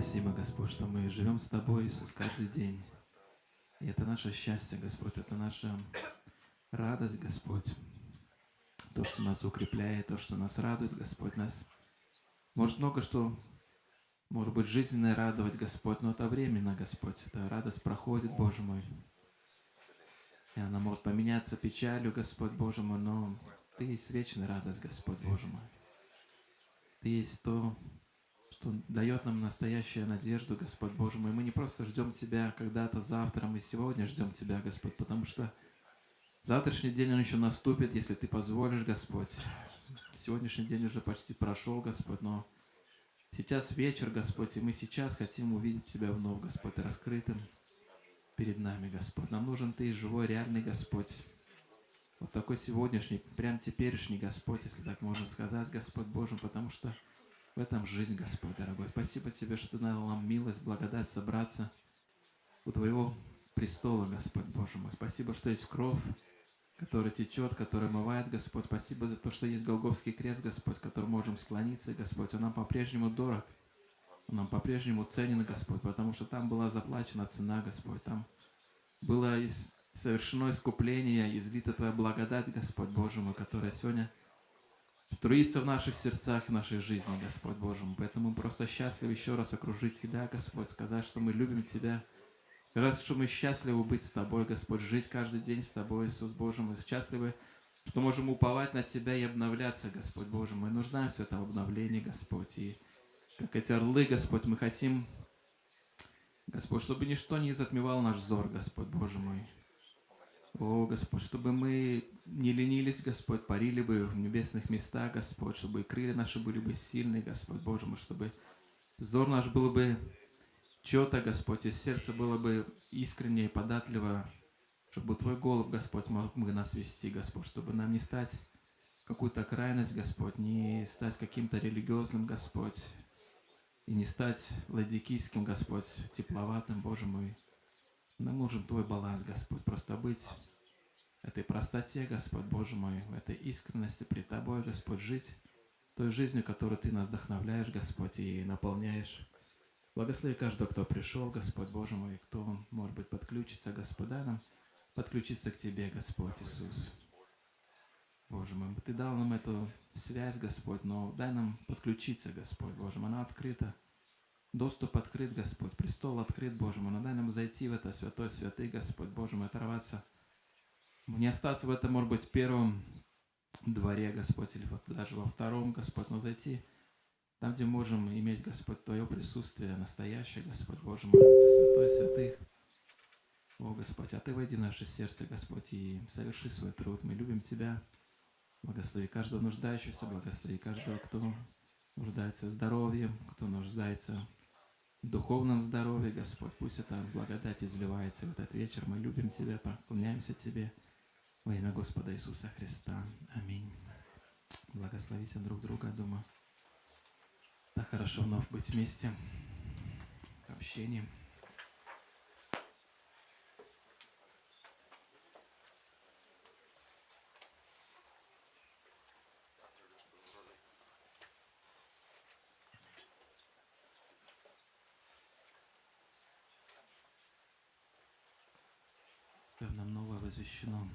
Спасибо, Господь, что мы живем с Тобой, Иисус, каждый день. И это наше счастье, Господь, это наша радость, Господь. То, что нас укрепляет, то, что нас радует, Господь, нас может много что, может быть, жизненное радовать, Господь, но это временно, Господь. Эта радость проходит, Боже мой. И она может поменяться печалью, Господь, Боже мой, но Ты есть вечная радость, Господь, Боже мой. Ты есть то, что дает нам настоящую надежду, Господь Боже мой. Мы не просто ждем Тебя когда-то завтра, мы сегодня ждем Тебя, Господь, потому что завтрашний день, он еще наступит, если Ты позволишь, Господь. Сегодняшний день уже почти прошел, Господь, но сейчас вечер, Господь, и мы сейчас хотим увидеть Тебя вновь, Господь, раскрытым перед нами, Господь. Нам нужен Ты, живой, реальный Господь. Вот такой сегодняшний, прям теперешний Господь, если так можно сказать, Господь Божий, потому что в этом жизнь, Господь, дорогой. Спасибо Тебе, что Ты дал нам милость, благодать собраться у Твоего престола, Господь Боже мой. Спасибо, что есть кровь, которая течет, которая омывает, Господь. Спасибо за то, что есть Голгофский крест, Господь, к которому можем склониться, Господь. Он нам по-прежнему дорог, он нам по-прежнему ценен, Господь, потому что там была заплачена цена, Господь. Там было совершено искупление, излита Твоя благодать, Господь Боже мой, которая сегодня струится в наших сердцах, в нашей жизни, Господь Боже мой. Поэтому мы просто счастливы еще раз окружить Тебя, Господь, сказать, что мы любим Тебя, сказать, что мы счастливы быть с Тобой, Господь, жить каждый день с Тобой, Иисус Боже мой. Счастливы, что можем уповать на Тебя и обновляться, Господь Боже мой. Мы нуждаемся в этом обновлении, Господь. И как эти орлы, Господь, мы хотим, Господь, чтобы ничто не затмевало наш взор, Господь Боже мой. О, Господь, чтобы мы не ленились, Господь, парили бы в небесных местах, Господь, чтобы крылья наши были бы сильные, Господь, Боже мой, чтобы взор наш был бы чёто, Господь, и сердце было бы искренне и податливо, чтобы Твой голос, Господь, мог бы нас вести, Господь, чтобы нам не стать в какую-то крайность, Господь, не стать каким-то религиозным, Господь, и не стать ладикийским, Господь, тепловатым, Боже мой. Нам нужен Твой баланс, Господь, просто быть в этой простоте, Господь, Боже мой, в этой искренности пред Тобой, Господь, жить той жизнью, которую Ты нас вдохновляешь, Господь, и наполняешь. Благослови каждого, кто пришел, Господь, Боже мой, кто, может быть, подключится, Господь, дай нам подключиться к Тебе, Господь Иисус. Боже мой, Ты дал нам эту связь, Господь, но дай нам подключиться, Господь, Боже мой, она открыта. Доступ открыт, Господь, престол открыт, Боже мой, но дай нам зайти в это святое святых, Господь, Боже мой, оторваться, не остаться в этом, может быть, в первом дворе, Господь, или вот даже во втором, Господь, но зайти там, где можем иметь, Господь, Твое присутствие настоящее, Господь, Боже мой, Ты святой святых. О, Господь, а Ты войди в наше сердце, Господь, и соверши свой труд. Мы любим Тебя. Благослови каждого нуждающегося, благослови каждого, кто нуждается в здоровье, кто нуждается в духовном здоровье, Господь. Пусть эта благодать изливается в этот вечер. Мы любим Тебя, поклоняемся Тебе во имя Господа Иисуса Христа. Аминь. Благословите друг друга, думаю. Так хорошо вновь быть вместе в общении. Нам новое возвещено.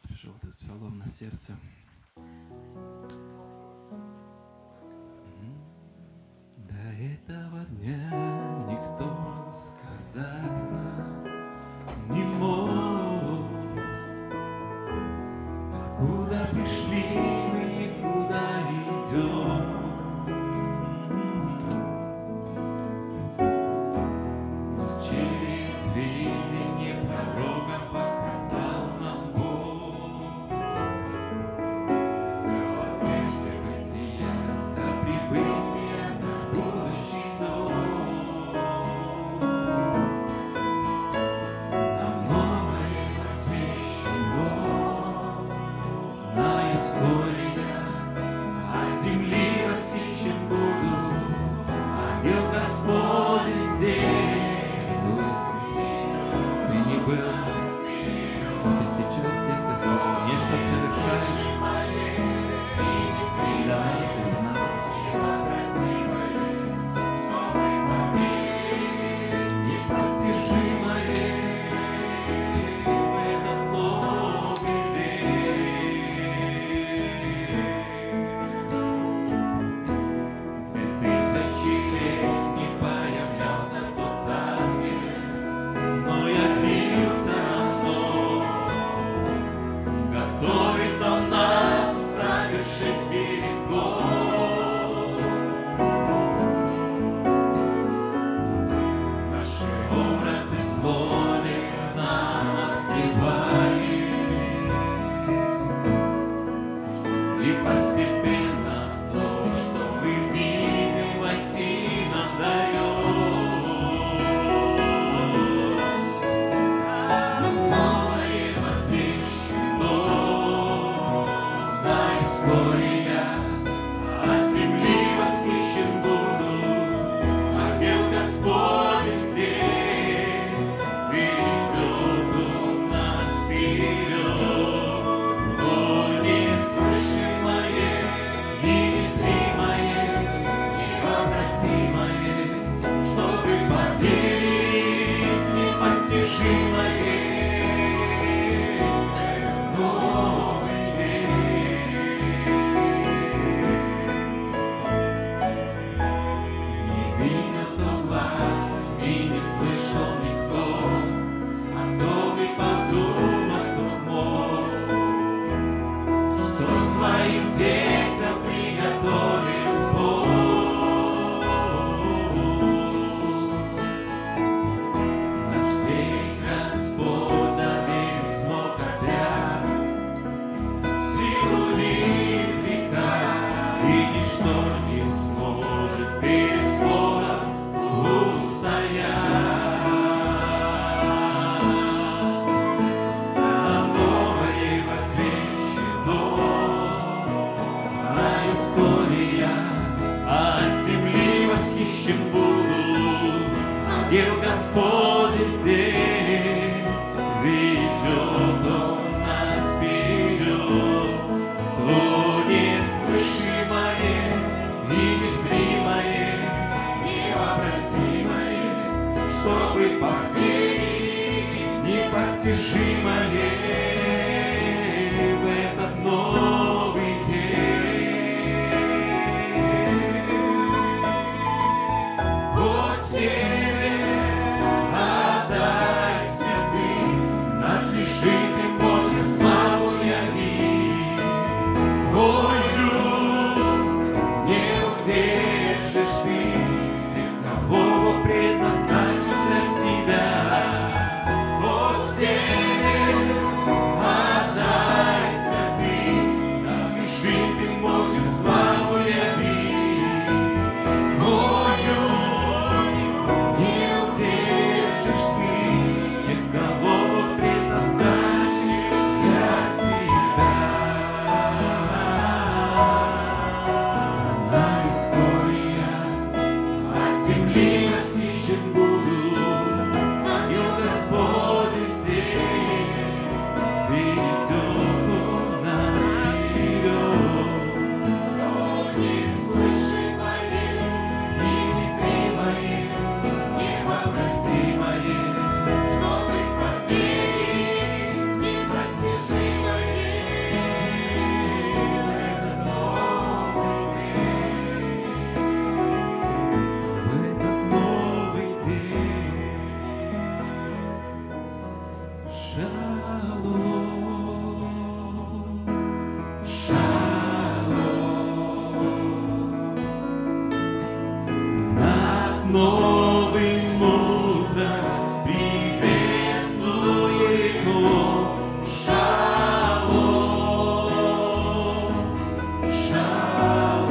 Пришел этот псалом на сердце. До этого дня никто сказать нам не мог, откуда пришли мы и куда идем. Для нас и в нас, Господь. невообразимое, чтобы поверить в непостижимое. Это новый день. Не видел то глаз и не слышал никто, о том и подумать вдруг мог, что своим детям приготовил Бог. Наш день Господь доверил смог опять, силу из века, и ничто не сможет перед словом устоять. Нам новое возвещено, знаю, вскоре я от земли восхищен буду. Ангел Господень здесь ведет Он нас вперед. То неслышимое и незримое, невообразимое, чтобы поверить в непостижимое в этот новый день. О, север, отдай святым, надлежит им Божью славу явить. О, юг, не удержишь ты тех, кого Бог предназначил для себя. О, север, отдай святым, надлежит им Божью славу явить. О, юг, не удержишь ты тех, кого Бог предназначил для себя. Знаю, вскоре я от земли восхищен буду. Ангел Господень здесь ведет Он нас вперед. То неслышимое и незримое, невообразимое, чтобы поверить в непостижимое в этот новый день. В этот новый день. Шалом, шалом. Нас новым утром приветствует Он. Шалом, шалом.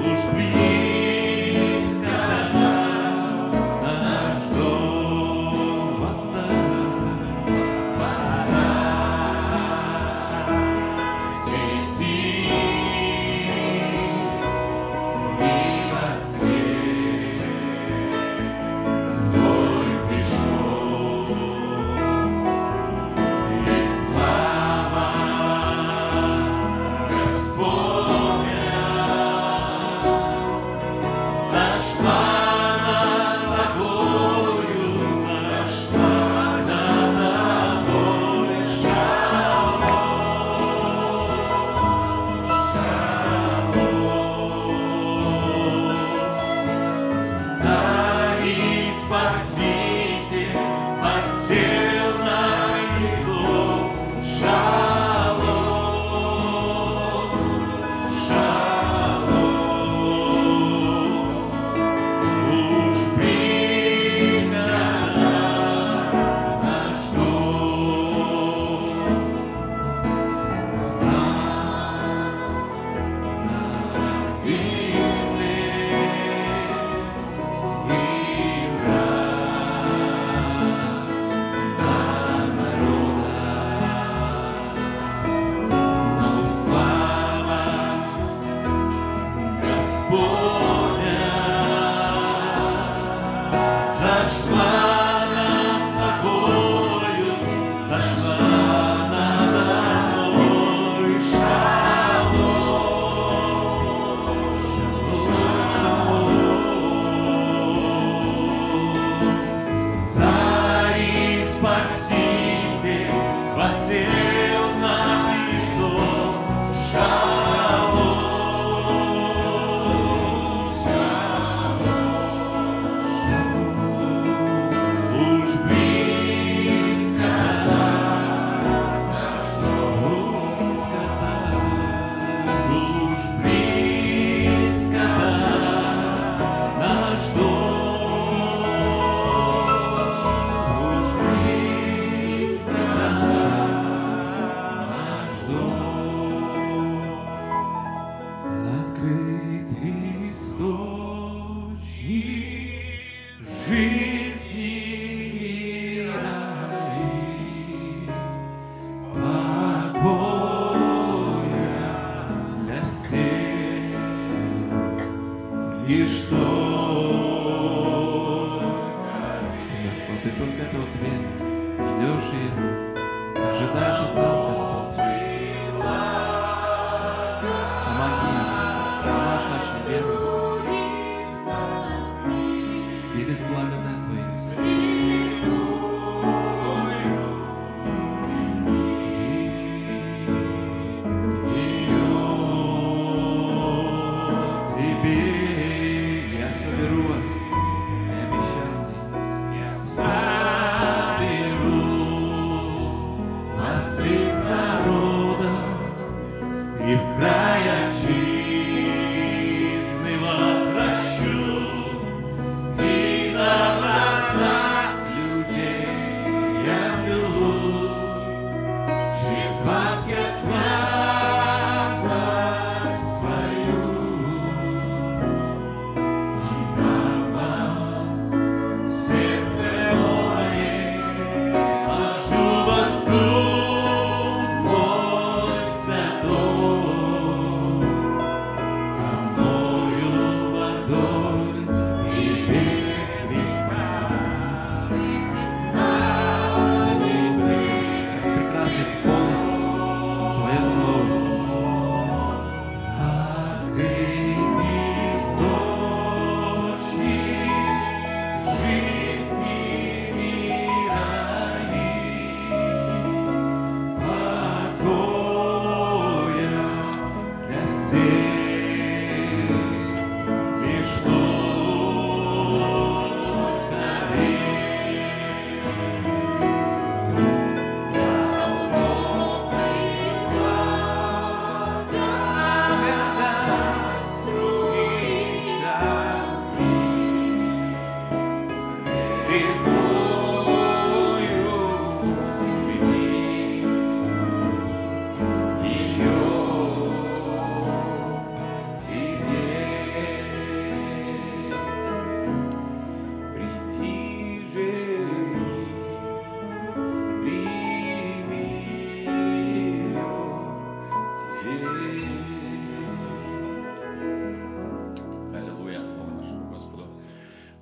Уж близко наш дом восстань, свети. Открыт источник жизни мира и покоя для всех, лишь Господь, Ты только этого Ты ждешь и ожидаешь от нас, Господь. Помоги нам, Иисус, помажь нашим веру, Иисус, через благодать Твою, Иисус. Тебе я соберу вас, и обещал я соберу вас из народа и в край отчизны возвращу, и на глазах людей я млю, через вас я славу свою.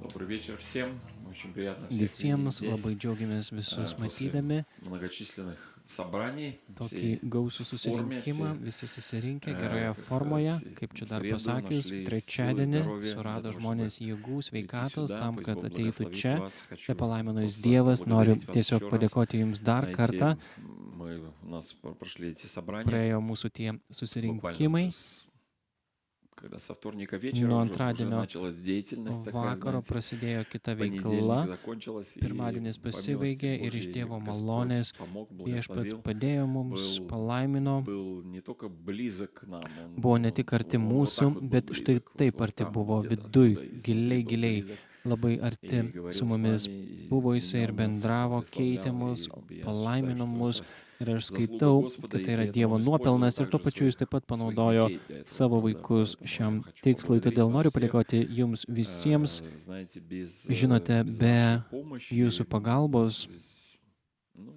Добрый вечер всем. Очень приятно всех Visiems видеть labai здесь džiaugiamės visus после matydami многочисленных собраний. tokį всей gausų форме, susirinkimą, все, visi susirinkę как geroje сказать, formoje, в kaip čia dar среду pasakius, нашли силы, trečiadienį здоровья для surado того, žmonės чтобы jėgų, прийти sveikatos сюда. tam, Пусть kad Бог ateitų благословит čia. вас. Te Хочу palaimino Jis просто Dievas, noriu поблагодарить вас tiesiog еще раз. padėkoti Jums dar kartą. Мы, у нас прошли эти собрания. Praėjo mūsų tie Буквально susirinkimai. уже когда со вторника вечера Nuo уже antradienio началась деятельность такая, vakaro знаете, prasidėjo kita понедельник veikla. закончилась, и Pirmadienis по pasibaigė милости ir iš Божьей Dievo Господь malonės помог, Viešpats благословил, padėjo mums, palaimino. был не только близок к нам, он Buvo ne tik arti вот mūsų, так вот был bet štai близок, taip вот arti там buvo где-то viduj, оттуда изнутри giliai, был giliai, близок, labai и arti говорил su с mumis нами, и buvo Jisai ir изменял нас, bendravo, keitė благословлял, mus, и я palaimino считаю, mus. что это Ir aš заслуга skaitau, Господа, kad и tai yra при этом Dievo он использовал nuopelnas ir tuo также pačiu Jis taip pat своих panaudojo детей для этого, savo правда, vaikus поэтому šiam хочу tikslui. поблагодарить Todėl вас noriu всех. padėkoti Jums visiems. Знаете, без Žinote, без be вашей помощи Jūsų pagalbos здесь, ну,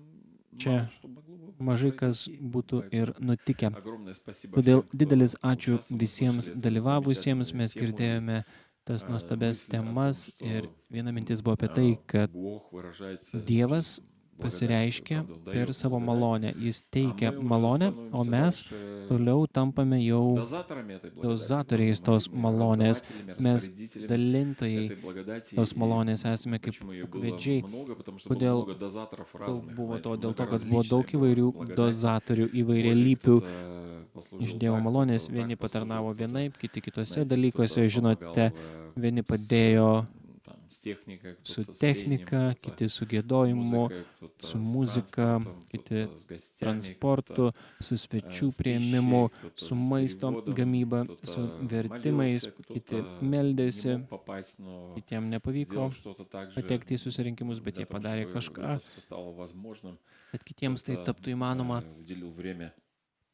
čia мало что могло бы mažai kas произойти. būtų ir Поэтому nutikę. огромное спасибо Todėl всем, кто didelis ačiū участвовал, visiems слушали эту dalyvavusiems. замечательную Mes тему. И, girdėjome tas nuostabias мысль о том, temas что, ir viena mintis buvo apie tai, kad Бог выражается Dievas через благодать свою, pasireiškia правда, Он per дает savo благодать. malonę. Jis А teikia мы уже malonę, o становимся mes дальше toliau tampame jau дозаторами этой благодати. dozatoriais tos Мы malonės. раздавателями, Mes распорядителями dalintojai этой благодати. tos И malonės esame kaip почему ее было vedžiai. много? Потому что было Kodėl много дозаторов daug разных, buvo знаете, to? Dėl to, много kad buvo daug различной įvairių благодати. dozatorių, Божьей. įvairialypių Кто-то iš послужил Dievo так, malonės. кто-то Vieni так послужил, patarnavo кто-то, vienaip, kiti kitose знаете, dalykuose. кто-то Žinote, помогал vieni с, padėjo там, с техникой, su кто-то с пением, technika, кто-то kiti su с gėdojimu, музыкой, кто-то su с muzika, транспортом, kiti кто-то с гостями, transportu, su svečių prieimimu, su maisto gamyba, su vertimais, kiti meldėsi, kitiem nepavyko patekti į susirinkimus, bet jie padarė kažką, kad kitiems tai taptų įmanoma.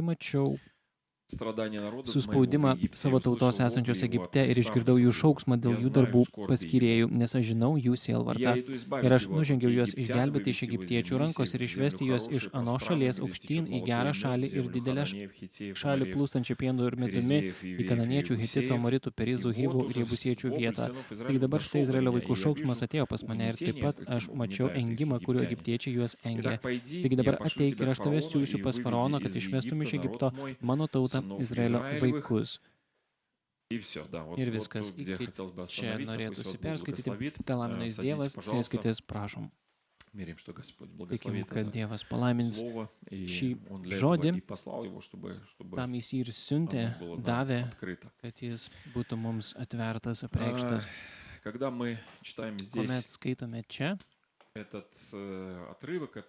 mačiau suspaudimą savo tautos esančios Egipte ir išgirdau jų šauksmą dėl jų darbų paskyrėjų, nes aš žinau jų sielvartą. Ir aš nužengiau juos išgelbėti iš egiptiečių rankos ir išvesti juos iš anos šalies aukštyn į gerą šalį ir didelę šalį plūstančią pienu ir medumi, į kananiečių, hitito, amoritų, perizų, hivų ir jebusiečių vietą. Taigi dabar štai Izraelio vaikų šauksmas atėjo pas mane ir taip pat aš mačiau engimą, kuriuo egiptiečiai juos engė. Taigi dabar ateik ir aš tave siųsiu pas faraoną, kad išvestum iš Egipto mano tautą Izraelio vaikus. Ir viskas. Iki čia norėtųsi perskaityti. Telaminais Dievas, sėskitės, prašom. Tikim, kad Dievas palaimins šį žodį, tam jis ir siuntė, davė, kad jis būtų mums atvertas, apreikštas. Kuomet skaitome čia,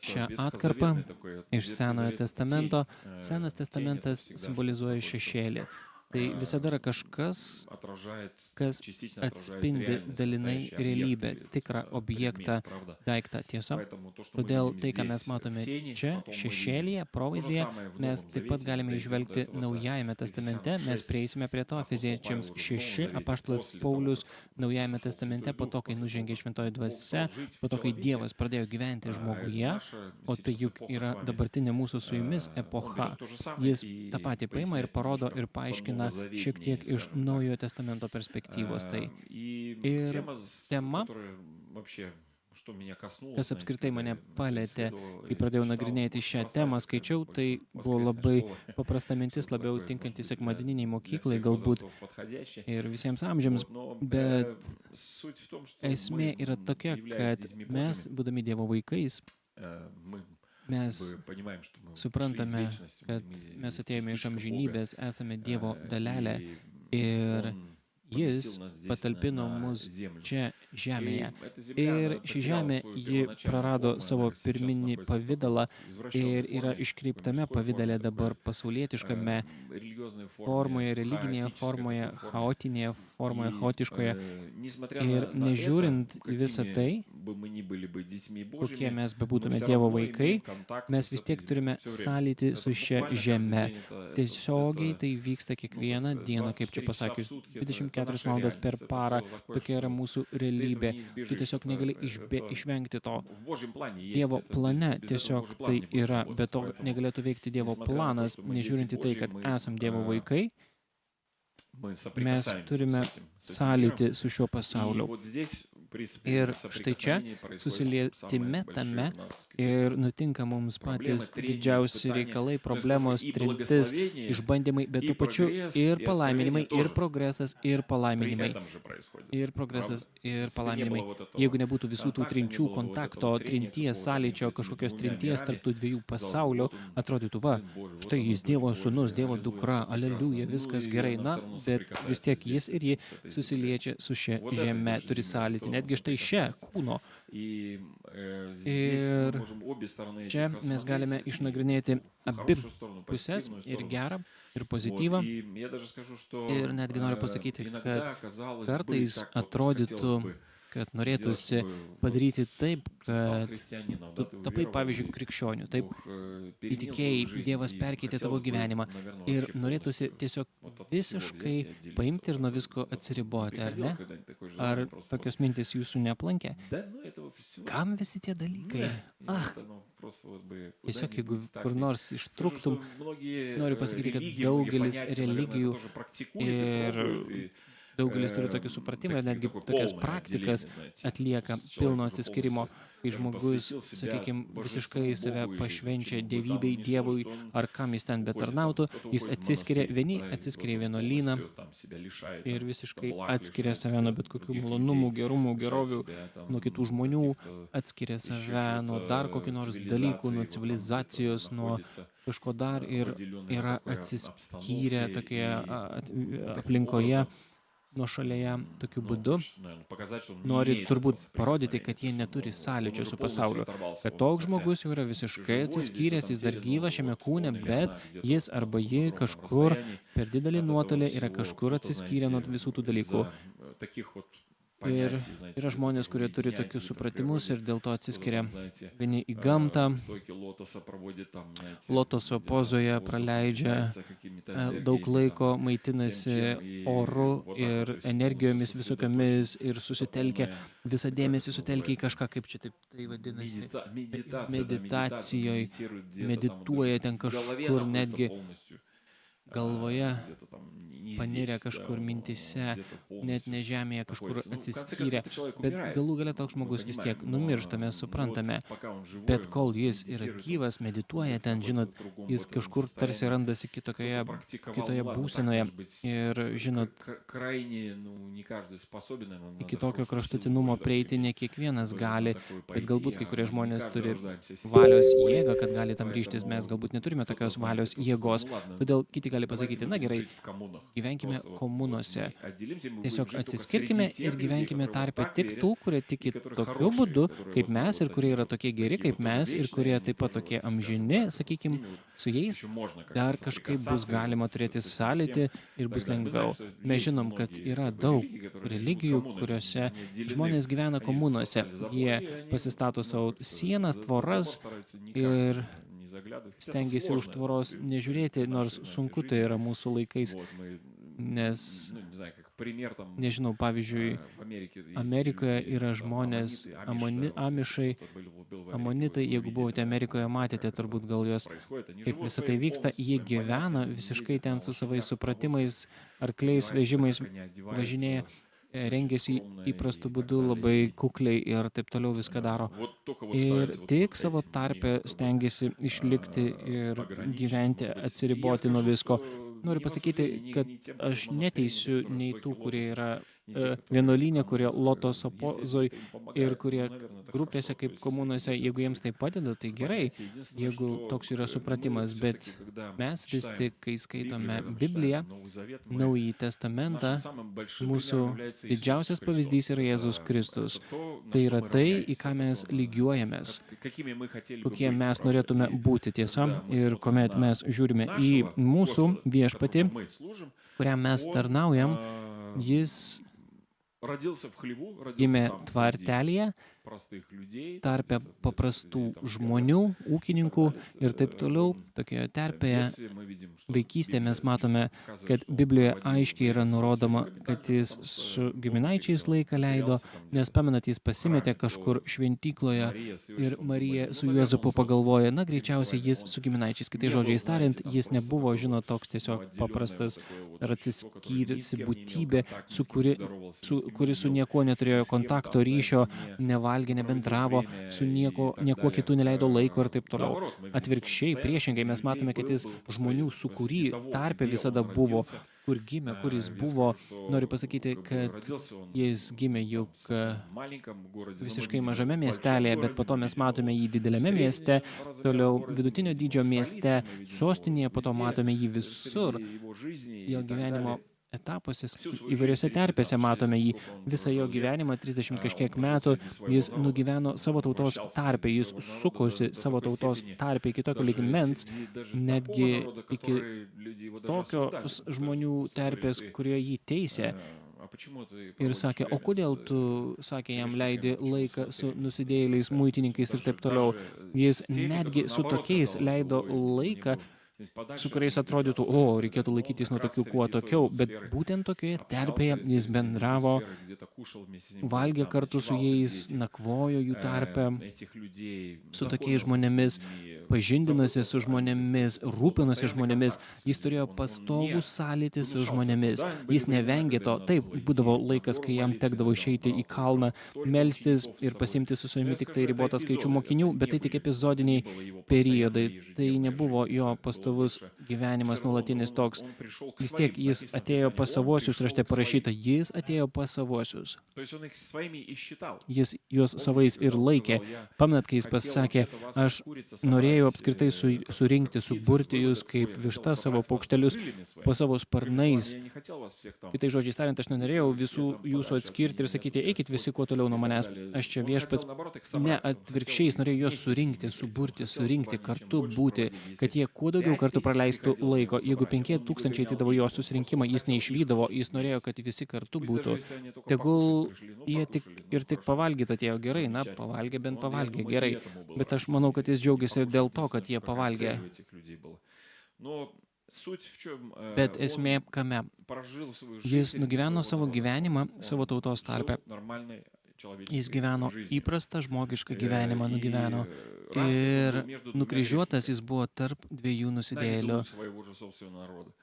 šią atkarpą iš Senojo testamento, Senas testamentas simbolizuoja šešėlį. Tai visada yra kažkas, kas atspindi dalinai realybę, tikrą objektą, daiktą, tiesa. Todėl tai, ką mes matome čia, šešėlyje, provaizdyje, mes taip pat galime įžvelgti Naujajame testamente. Mes prieisime prie to, Efeziečiams 6, apaštalas Paulius Naujajame testamente, po to, kai nužengė šventoji dvasia, po to, kai Dievas pradėjo gyventi žmoguje, o tai juk yra dabartinė mūsų su jumis epocha. Jis tą patį paima ir parodo ir paaiškina šiek tiek iš Naujojo testamento perspektyvos. Tai ir tema, kas apskritai mane palėtė, kai pradėjau nagrinėti šią temą, skaičiau, tai buvo labai paprasta mintis, labiau tinkanti sekmadieniniai mokyklai galbūt ir visiems amžiams, bet esmė yra tokia, kad mes, būdami Dievo vaikais, mes suprantame, kad mes atėjome iš amžinybės, esame Dievo dalelė ir Jis patalpino mus čia žemėje. Ir ši žemė, ji prarado savo pirminį pavidalą ir yra iškreiptame pavidale dabar pasaulietiškame formoje, religinėje formoje, chaotinėje formoje, chaotiškoje. Ir nežiūrint visą tai, kokie mes bebūtume Dievo vaikai, mes vis tiek turime sąlytį su šia žeme. Tiesiogiai tai vyksta kiekvieną dieną, kaip čia pasakius, 24 valandas per parą, tokia yra mūsų realybė. Tu tiesiog negali išvengti to. Dievo plane tiesiog tai yra, bet to negalėtų veikti Dievo planas, nežiūrint į tai, kad esam Dievo vaikai, mes turime sąlytį su šiuo pasauliu. Ir štai čia susilietime tame ir nutinka mums patys didžiausi reikalai, problemos, trintis, išbandymai, bet tų pačių ir palaiminimai, ir progresas, ir palaiminimai. Ir progresas, ir palaiminimai. Jeigu nebūtų visų tų trinčių kontakto, trinties, sąlyčio, kažkokios trinties tarp tų dviejų pasaulių, atrodytų, va, štai jis Dievo sūnus, Dievo dukra, aleliuja, viskas gerai, na, bet vis tiek jis ir ji susiliečia su šia žeme, turi sąlytį, netgi štai šia kūno. Ir čia mes galime išnagrinėti abi pusės, ir gerą, ir pozityvą. Ir netgi noriu pasakyti, kad kartais atrodytų, kad norėtųsi padaryti taip, kad tu tapai, pavyzdžiui, krikščionių, taip, įtikėjai, Dievas perkeitė tavo gyvenimą ir norėtųsi tiesiog visiškai paimti ir nuo visko atsiriboti, ar ne? Ar tokios mintis jūsų neaplankė? Kam visi tie dalykai? Tiesiog, jeigu kur nors ištrūktum, noriu pasakyti, kad daugelis religijų ir daugelis turi tokį supratimą ir netgi tokias praktikas atlieka pilno atsiskyrimo, kai žmogus, sakykime, visiškai save pašvenčia dievybei, Dievui, ar kam jis ten betarnautų, jis atsiskiria, vieni atsiskiria vienuolyną ir visiškai atskiria save nuo bet kokių malonumų, gerumų, gerovių, nuo kitų žmonių, atskiria save nuo dar kokių nors dalykų, nuo civilizacijos, nuo kažko dar ir yra atsiskyrę tokioje aplinkoje, nuo šalyje tokiu būdu, nori turbūt parodyti, kad jie neturi sąlyčio su pasauliu. Kad toks žmogus jau yra visiškai atsiskyręs, jis dar gyvas šiame kūne, bet jis arba ji kažkur per didelį nuotolį yra kažkur atsiskyrę nuo visų tų dalykų. Ir yra žmonės, kurie turi tokius supratimus ir dėl to atsiskiria vieni į gamtą, lotoso pozoje praleidžia daug laiko, maitinasi oru ir energijomis visokiamis ir susitelkia, visą dėmesį sutelkia į kažką, kaip čia taip tai vadinasi, meditacijoje, medituoja ten kažkur netgi galvoje, panirę kažkur mintise, net ne žemėje kažkur atsiskyrę, bet galų gale toks žmogus vis tiek numiršta, mes suprantame, bet kol jis yra gyvas, medituoja ten, žinot, jis kažkur tarsi randasi kitoje būsenoje ir, žinot, iki tokio kraštutinumo prieiti ne kiekvienas gali, bet galbūt kai kurie žmonės turi valios jėgą, kad gali tam ryžtis, mes galbūt neturime tokios valios jėgos, todėl kiti gali pasakyti, na gerai, gyvenkime komunose. Tiesiog atsiskirkime ir gyvenkime tarpe tik tų, kurie tiki tokiu būdu, kaip mes ir kurie yra tokie geri kaip mes ir kurie taip pat tokie amžini, sakykime, su jais dar kažkaip bus galima turėti sąlytį ir bus lengviau. Mes žinom, kad yra daug religijų, kuriuose žmonės gyvena komunose. Jie pasistato savo sienas, tvoras ir stengiasi už tvoros nežiūrėti, nors sunku tai yra mūsų laikais, nes, nežinau, pavyzdžiui, Amerikoje yra žmonės, amišai, amonitai, jeigu buvote Amerikoje, matėte turbūt gal juos, kaip visą tai vyksta, jie gyvena visiškai ten su savais supratimais, arkliais, vežimais važinėja, rengiasi įprastu būdu, labai kukliai ir taip toliau viską daro. Ir tik savo tarpe stengiasi išlikti ir gyventi, atsiriboti nuo visko. Noriu pasakyti, kad aš neteisiu nei tų, kurie yra vienuolyne, kurie lotoso pozoj ir kurie grupėse kaip komunose, jeigu jiems tai padeda, tai gerai, jeigu toks yra supratimas, bet mes vis tik, kai skaitome Bibliją, Naująjį testamentą, mūsų didžiausias pavyzdys yra Jėzus Kristus. Tai yra tai, į ką mes lygiuojamės, kokie mes norėtume būti, tiesa, ir kuomet mes žiūrime į mūsų viešpatį, kuriam mes tarnaujam, jis gimė tvartelėje, tarpe paprastų žmonių, ūkininkų ir taip toliau, tokioje terpėje. Vaikystėje mes matome, kad Biblijoje aiškiai yra nurodoma, kad jis su giminaičiais laiką leido, nes pamenat, jis pasimetė kažkur šventykloje ir Marija su Juozapu pagalvoja, na, greičiausiai jis su giminaičiais. Kitais žodžiais tariant, jis nebuvo, žinot, toks tiesiog paprastas ar atsiskyrusi būtybė, kuri su niekuo neturėjo kontakto ryšio, nevalgė, nebendravo, su niekuo kitu neleido laiko ir taip toliau. Atvirkščiai, priešingai, mes matome, kad jis žmonių sukūry tarpe visada buvo, kur gimė, kur jis buvo. Noriu pasakyti, kad jis gimė juk visiškai mažame miestelėje, bet po to mes matome jį dideliame mieste, toliau vidutinio dydžio mieste, sostinėje, po to matome jį visur. Jo gyvenimo etapuose, įvairiose terpėse matome jį. Visą jo gyvenimą, 30 kažkiek metų, jis nugyveno savo tautos tarpe, jis sukosi savo tautos tarpe iki tokio lygmens, netgi iki tokios žmonių terpės, kurie jį teisė. Ir sakė, o kodėl tu, sakė, jam leidi laiką su nusidėjėliais, muitininkais ir taip toliau. Jis netgi su tokiais leido laiką, su kuriais atrodytų, reikėtų laikytis nuo tokių kuo tokiau, bet būtent tokioje terpėje jis bendravo, valgė kartu su jais, nakvojo jų tarpe, su tokiais žmonėmis, pažindinosi su žmonėmis, rūpinosi žmonėmis, jis turėjo pastovų sąlytį su žmonėmis, jis nevengė to. Taip, būdavo laikas, kai jam tekdavo išeiti į kalną, melstis ir pasimti su savimi tik tai ribotą skaičių mokinių, bet tai tik epizodiniai periodai, tai nebuvo jo pastovus gyvenimas nuolatinis toks. Vis tiek jis atėjo pas savuosius, rašte parašyta, jis atėjo pas savuosius. Jis juos savais ir laikė. Pamenat, kai jis pasakė, aš norėjau apskritai surinkti, suburti jūs kaip višta savo paukštelius po savo sparnais. Kitais žodžiais tariant, aš nenorėjau visų jūsų atskirti ir sakyti, eikit visi kuo toliau nuo manęs. Aš čia viešpats, ne, atvirkščiai, jis norėjo juos surinkti, suburti, susirinkti, kartu būti, kad jie kuo daugiau kartų praleistų laiko. Jeigu 5000 ateidavo jo susirinkimą, jis neišvydavo, jis norėjo, kad visi kartu būtų. Tegul jie tik pavalgyti atėjo gerai, pavalgė, bent pavalgė gerai. Bet aš manau, kad jis džiaugiasi dėl to, kad jie pavalgė. Bet esmė kame? Jis nugyveno savo gyvenimą savo tautos tarpe. Jis gyveno įprastą žmogišką gyvenimą, nugyveno. Ir nukryžiuotas jis buvo tarp dviejų nusidėjėlių,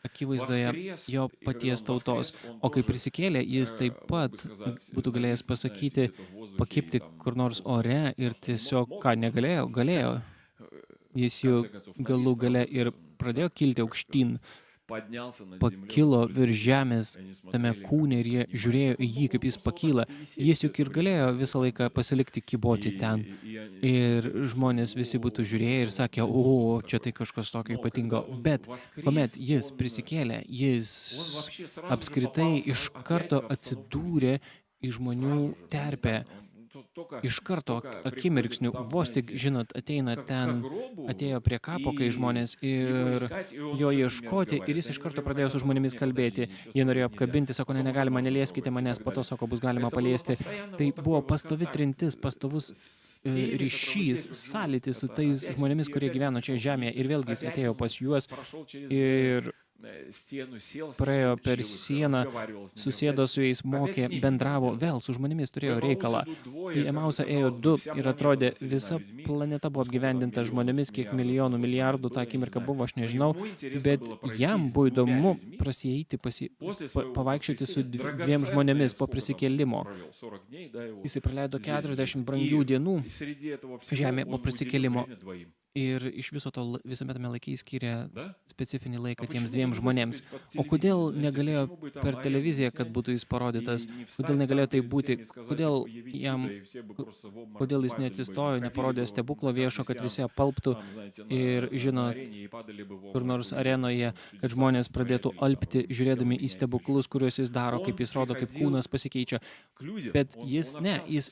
akivaizdoje jo paties tautos. O kai prisikėlė, jis taip pat būtų galėjęs pasakyti, pakibti kur nors ore ir tiesiog, ką negalėjo, galėjo. Jis jau galų gale ir pradėjo kilti aukštyn, pakilo virš žemės tame kūne ir jie žiūrėjo į jį, kaip jis pakyla. Jis juk ir galėjo visą laiką pasilikti kyboti ten. Ir žmonės visi būtų žiūrėję ir sakė, o, čia tai kažkas tokio ypatingo. Bet kuomet jis prisikėlė, jis apskritai iš karto atsidūrė į žmonių terpę. Iš karto akimirksniu, vos tik, žinot, ateina ten, atėjo prie kapo, kai žmonės ir jo ieškoti, ir jis iš karto pradėjo su žmonėmis kalbėti. Jie norėjo apkabinti, sako, negalima, nelieskite manęs, po to, sako, bus galima paliesti. Tai buvo pastovi trintis, pastovus ryšys, sąlytis su tais žmonėmis, kurie gyveno čia žemėje. Ir vėlgi jis atėjo pas juos ir praėjo per sieną, susėdo su jais, mokė, bendravo, vėl su žmonėmis turėjo reikalą. Į Emausą ėjo 2 ir atrodė, visa planeta buvo apgyvendinta žmonėmis, kiek milijonų, milijardų tą akimirką buvo, aš nežinau, bet jam buvo įdomu prasieiti, pavaikščioti su 2 žmonėmis po prisikėlimo. Jis praleido 40 brangių dienų žemėje po prisikėlimo. Ir iš viso to visame tame laikai skyrė specifinį laiką tiems 2 žmonėms. O kodėl negalėjo per televiziją, kad būtų jis parodytas? Kodėl negalėjo tai būti? Kodėl jis neatsistojo, neparodė stebuklo viešo, kad visi apalptų ir žino, kur nors arenoje, kad žmonės pradėtų alpti, žiūrėdami į stebuklus, kuriuos jis daro, kaip jis rodo, kaip kūnas pasikeičia. Bet jis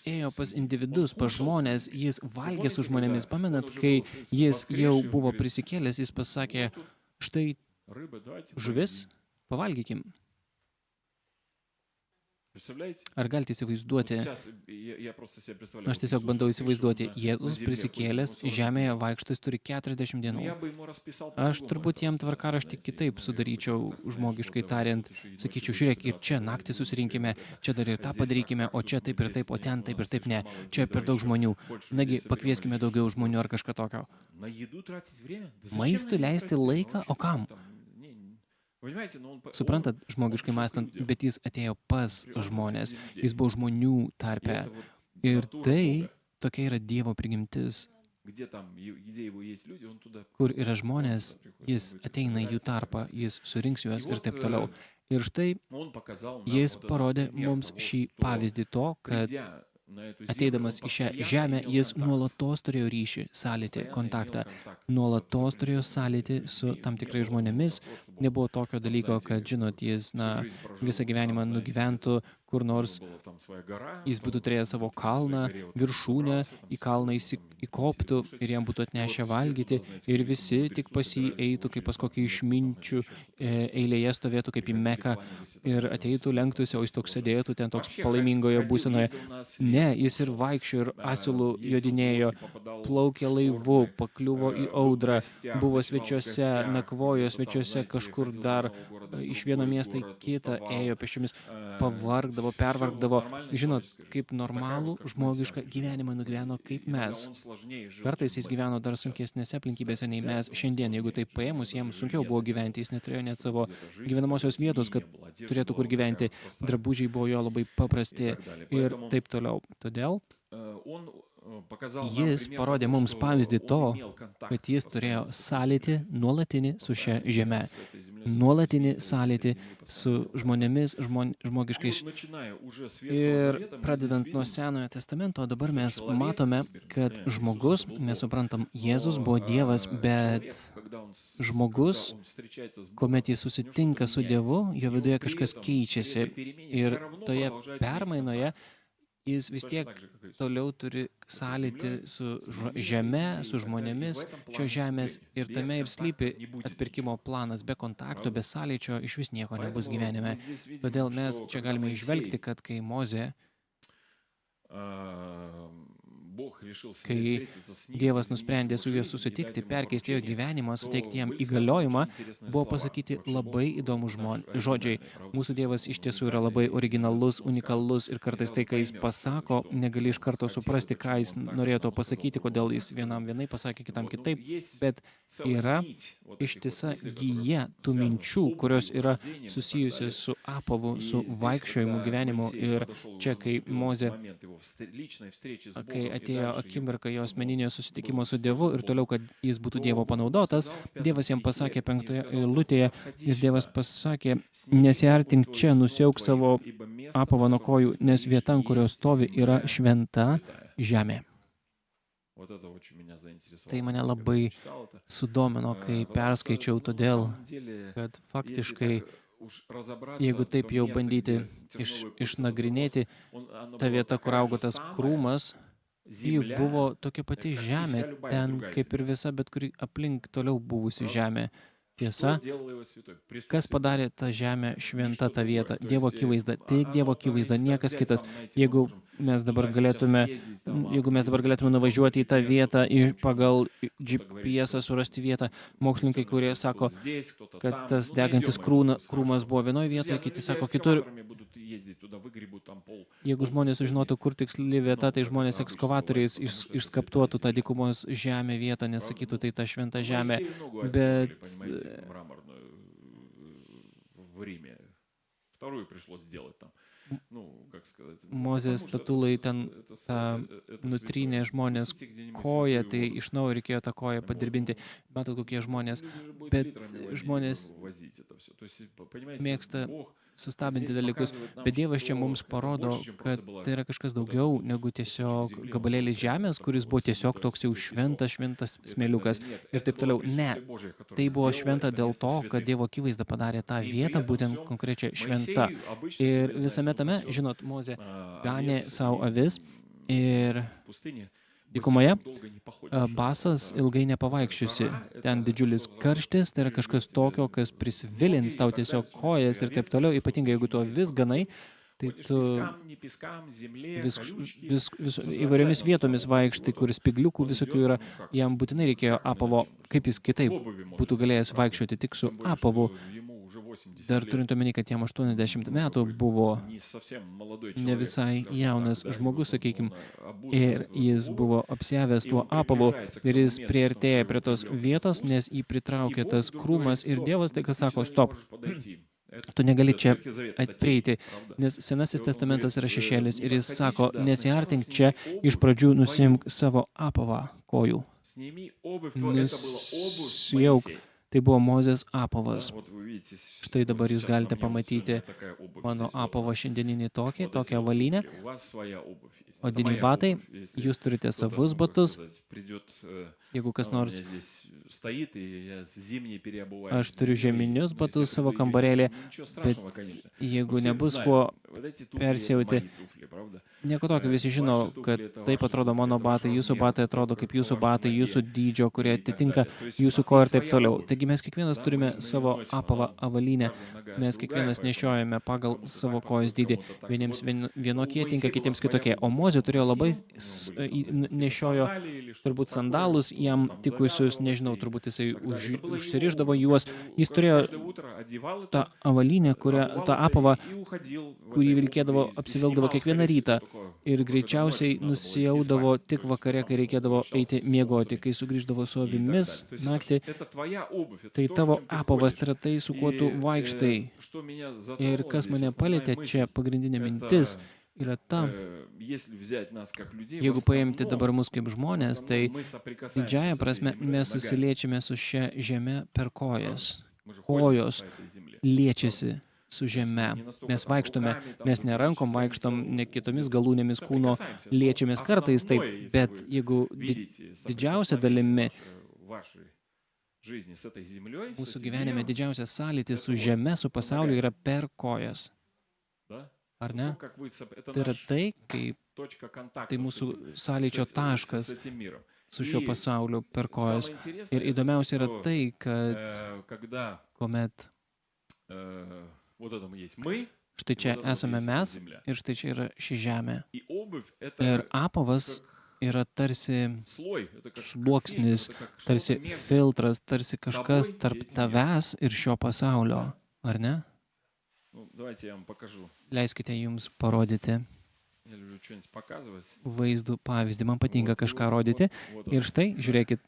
ėjo pas individus, pas žmonės, jis valgė su žmonėmis. Pamenat, kai jis jau buvo prisikėlęs, jis pasakė, štai žuvis, pavalgykim. Ar galite įsivaizduoti? Aš tiesiog bandau įsivaizduoti. Jėzus prisikėlęs žemėje vaikšto, jis turi 40 dienų. Aš turbūt jam tvarkaraštį kitaip sudaryčiau, žmogiškai tariant. Sakyčiau, žiūrėk, ir čia naktį susirinkime, čia dar ir tą padarykime, o čia taip ir taip, o ten taip ir taip ne. Čia per daug žmonių. Nagi, pakvieskime daugiau žmonių ar kažką tokio. Maistui leisti laiką, o kam? Suprantat, žmogiškai mąstant, bet jis atėjo pas žmonės, jis buvo žmonių tarpe. Ir tai tokia yra Dievo prigimtis. Kur yra žmonės, jis ateina į jų tarpą, jis surinks juos ir taip toliau. Ir štai jis parodė mums šį pavyzdį to, kad ateidamas į šią žemę, jis nuolatos turėjo ryšį, sąlytį, kontaktą. Nuolatos turėjo sąlytį su tam tikrai žmonėmis. Nebuvo tokio dalyko, kad, žinot, jis visą gyvenimą nugyventų kur nors, jis būtų turėjęs savo kalną, viršūnę, į kalną įkoptų ir jam būtų atnešę valgyti ir visi tik pas jį eitų kaip pas kokį išminčių, eilėje stovėtų kaip į Meką ir ateitų, lenktųsi, o jis toks sėdėtų ten toks palaimingoje būsenoje. Ne, jis ir vaikščiojo, ir asilų jodinėjo, plaukė laivu, pakliuvo į audrą, buvo svečiuose, nakvojo svečiuose kažkur dar, iš vieno miesto į kitą ėjo pėsčiomis, pavargdavo, pervargdavo. Žinot, kaip normalų žmogišką gyvenimą nugyveno kaip mes. Kartais jis gyveno dar sunkesnėse aplinkybėse nei mes šiandien. Jeigu taip paėmus, jam sunkiau buvo gyventi, jis neturėjo net savo gyvenamosios vietos, kad turėtų kur gyventi. Drabužiai buvo jo labai paprasti ir taip toliau. Todėl jis parodė mums pavyzdį to, kad jis turėjo sąlytį nuolatinį su šia žeme. Nuolatinį sąlytį su žmonėmis, žmogiškais. Ir pradedant nuo Senojo testamento, dabar mes matome, kad žmogus, mes suprantam, Jėzus buvo Dievas, bet žmogus, kuomet jis susitinka su Dievu, jo viduje kažkas keičiasi. Ir toje permainoje jis vis tiek toliau turi sąlytį su žeme, su žmonėmis, šios žemės ir tame ir slypi atpirkimo planas. Be kontakto, be sąlyčio iš vis nieko nebus gyvenime. Todėl mes čia galime išvelgti, kad kai Mozė, kai Dievas nusprendė su juo susitikti, perkeisti jo gyvenimą, suteikti jam įgaliojimą, buvo pasakyti labai įdomus žodžiai. Mūsų Dievas iš tiesų yra labai originalus, unikalus ir kartais tai, ką jis pasako, negali iš karto suprasti, ką jis norėjo to pasakyti, kodėl jis vienam vienai pasakė, kitam kitaip, bet yra ištisa gija tų minčių, kurios yra susijusios su apavu, su vaikščiojimu gyvenimu. Ir čia, kai Mozė, kai atėjo akimirka jo asmeninio susitikimo su Dievu ir toliau, kad jis būtų Dievo panaudotas, Dievas jam pasakė 5 eilutėje, ir Dievas pasakė, nesiartink čia, nusiauk savo apavą nuo kojų, nes vieta, ant kurios stovi, yra šventa žemė. Tai mane labai sudomino, kai perskaičiau, todėl, kad faktiškai, jeigu taip jau bandyti išnagrinėti, ta vieta, kur augo tas krūmas, juk buvo tokia pati žemė, ten kaip ir visa, bet kuri aplink toliau buvusi žemė. Tiesa, kas padarė tą žemę šventą, tą vietą? Dievo akivaizda, tik Dievo akivaizda, niekas kitas. Jeigu mes dabar galėtume nuvažiuoti į tą vietą pagal GPS surasti vietą, mokslininkai, kurie sako, kad tas degantis krūmas buvo vienoje vietoje, kiti sako kitur. Jeigu žmonės sužinotų, kur tiksli vieta, tai žmonės ekskavatoriais išskaptuotų tą dykumos žemę vietą, nesakytų, tai ta šventa žemė. Bet Mozės statulai ten nutrynė žmonės koją, tai iš naujo reikėjo tą koją padirbinti. Matot, kokie žmonės. Bet žmonės mėgsta sustabdinti dalykus. Bet Dievas čia mums parodo, kad tai yra kažkas daugiau negu tiesiog gabalėlis žemės, kuris buvo tiesiog toks jau šventas smėliukas ir taip toliau. Ne, tai buvo šventa dėl to, kad Dievo akivaizda padarė tą vietą, būtent konkrečią šventą. Ir visame tame, žinot, Mozė ganė savo avis ir dykumoje basas ilgai nepavaikščiusi. Ten didžiulis karštis, tai yra kažkas tokio, kas prisvilins tau tiesiog kojas ir taip toliau. Ypatingai, jeigu tu vis ganai, tai tu įvairiomis vietomis vaikštai, kur spigliukų visokių yra, jam būtinai reikėjo apavo, kaip jis kitaip būtų galėjęs vaikščioti tik su apavu. Dar turint omeny, kad jam 80 metų buvo ne visai jaunas žmogus, sakykime, ir jis buvo apsiavęs tuo apavu ir jis priartėja prie tos vietos, nes jį pritraukė tas krūmas ir Dievas tai, kas sako, stop, tu negali čia ateiti, nes Senasis testamentas yra šešėlis ir jis sako, nesiartink čia, iš pradžių nusiimk savo apavą kojų. Nusijauk. Tai buvo Mozės apavas. Štai dabar jūs galite pamatyti mano apavą šiandieninį tokią avalynę. Odiniai batai, jūs turite savus batus. Jeigu kas nors, aš turiu žieminius batus savo kambarėlį, bet jeigu nebus kuo persiauti, nieko tokio, visi žino, kad taip atrodo mano batai, jūsų batai atrodo kaip jūsų batai, jūsų dydžio, kurie atitinka jūsų koją ir taip toliau. Taigi mes kiekvienas turime savo apavą avalynę, mes kiekvienas nešiojame pagal savo kojos dydį. Vieniems vienokie tinka, kitiems kitokie. O Mozė turėjo labai nešiojo turbūt sandalus, jam tikusius, nežinau, turbūt jisai užsirišdavo juos. Jis turėjo tą avalynę, tą apavą, kurį vilkėdavo, apsivilkdavo kiekvieną rytą ir greičiausiai nusijaudavo tik vakare, kai reikėdavo eiti miegoti. Kai sugrįždavo su avimis naktį, tai tavo apavas tai yra tai, su kuo tu vaikštai. Ir kas mane palietė čia, pagrindinė mintis, yra ta, jeigu paimti dabar mus kaip žmonės, tai didžiąja prasme mes susiliečiame su šia žeme per kojas. Kojos liečiasi su žeme. Mes vaikštome, mes ne rankom vaikštom, ne kitomis galūnėmis kūno liečiamės kartais taip, bet jeigu didžiausia dalimi mūsų gyvenime didžiausias sąlytis su žeme, su pasauliu yra per kojas. ar ne? Это Tai yra наш tai, kaip точка контакта tai с mūsų этим, sąlyčio с taškas этим миром. su šiuo И pasauliu per kojas. самое интересное, Ir это то, įdomiausia yra что tai, kad когда kuomet вот это мы есть мы, štai и čia вот это вот esame есть mes земля. ir štai čia yra ši žemė. И обувь Ir это apavas как yra tarsi слой, это как sluoksnis, фильтр, это как tarsi что-то между filtras, tarsi kažkas тобой и tarp этим миром. tavęs ir šio pasaulio, ar ne? Ну, давайте я вам покажу. Leiskite jums parodyti Я люблю что-нибудь показывать. vaizdų pavyzdį. Man patinka Вот, kažką вот, rodyti. вот Ir она, štai, да. žiūrėkit,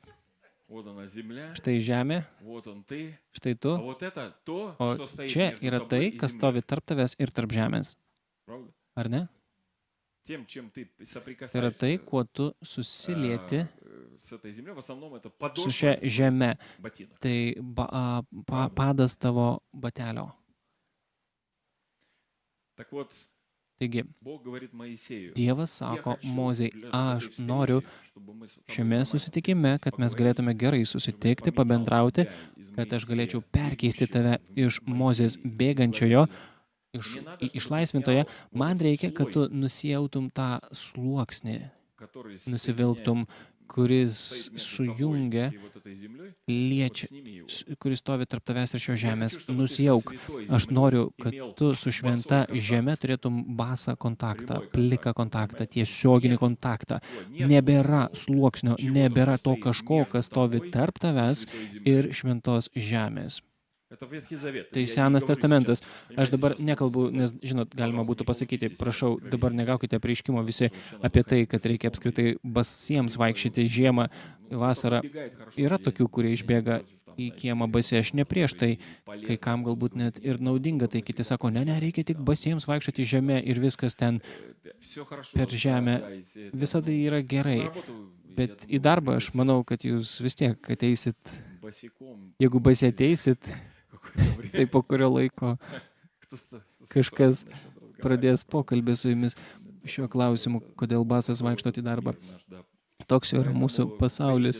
Вот она земля, štai žemė, вот он ты. štai А tu, вот это то, o что стоит čia между yra тобой tai, и kas stovi землей. tarp tavęs ir tarp žemės, Правда? ar ne? Тем, чем ты Tai yra соприкасаешься tai, kuo tu susilieti с этой землей, в основном это su подошва šia žeme. ботинок. Tai padas tavo batelio. Так вот, Taigi, Бог говорит Моисею, Dievas я sako хочу Mozei, для aš этой noriu встречи, чтобы мы с тобой šiame нормально susitikime, встретились, kad mes поговорили, galėtume gerai чтобы я susitikti, поменял pabendrauti, тебя из kad aš galėčiau Моисея, perkeisti tave бегущего iš в Mozės Моисея, bėgančiojo избавителя. Мне надо, į чтобы ты išlaisvintoje. снял вот Man этот reikia, kad tu слой, nusijautum tą sluoksnį, который nusivilktum, соединяет, kuris стоит между тобой sujungia, и вот этой землей, вот liečia, сними его. kuris stovi tarp tavęs ir šios Я žemės. хочу, чтобы ты со Nusijauk. святой Aš землей noriu, kad имел tu su šventa босой žeme контакт, turėtum basą kontaktą, прямой pliką контакт, kontaktą, понимаете? tiesioginį Нет kontaktą. слоя, нет вот Nebėra этого sluoksnio, чего-то, nebėra что to стоит kažko, между kas stovi тобой tarp и tavęs святой землей. ir šventos žemės. Это Ветхий Завет. Tai Я не Senas говорю testamentas. сейчас, Aš понимаете, dabar сейчас nekalbu, nes, žinot, galima būtų pasakyti, prašau, dabar negaukite prieškimo visi apie tai, kad reikia apskritai basiems vaikščioti žiemą, vasarą. Yra tokių, kurie išbėga į kiemą basi, aš ne prieš tai, kai kam galbūt net ir naudinga, tai kiti sako, ne, reikia tik basiems vaikščioti žemė ir viskas ten per žemę. Visa tai yra gerai, bet į darbą aš manau, kad jūs vis tiek ateisit, jeigu basi ateisit, tai po kurio laiko kažkas pradės pokalbį su jumis šiuo klausimu, kodėl basas vaikštot į darbą. Toks jau yra mūsų pasaulis.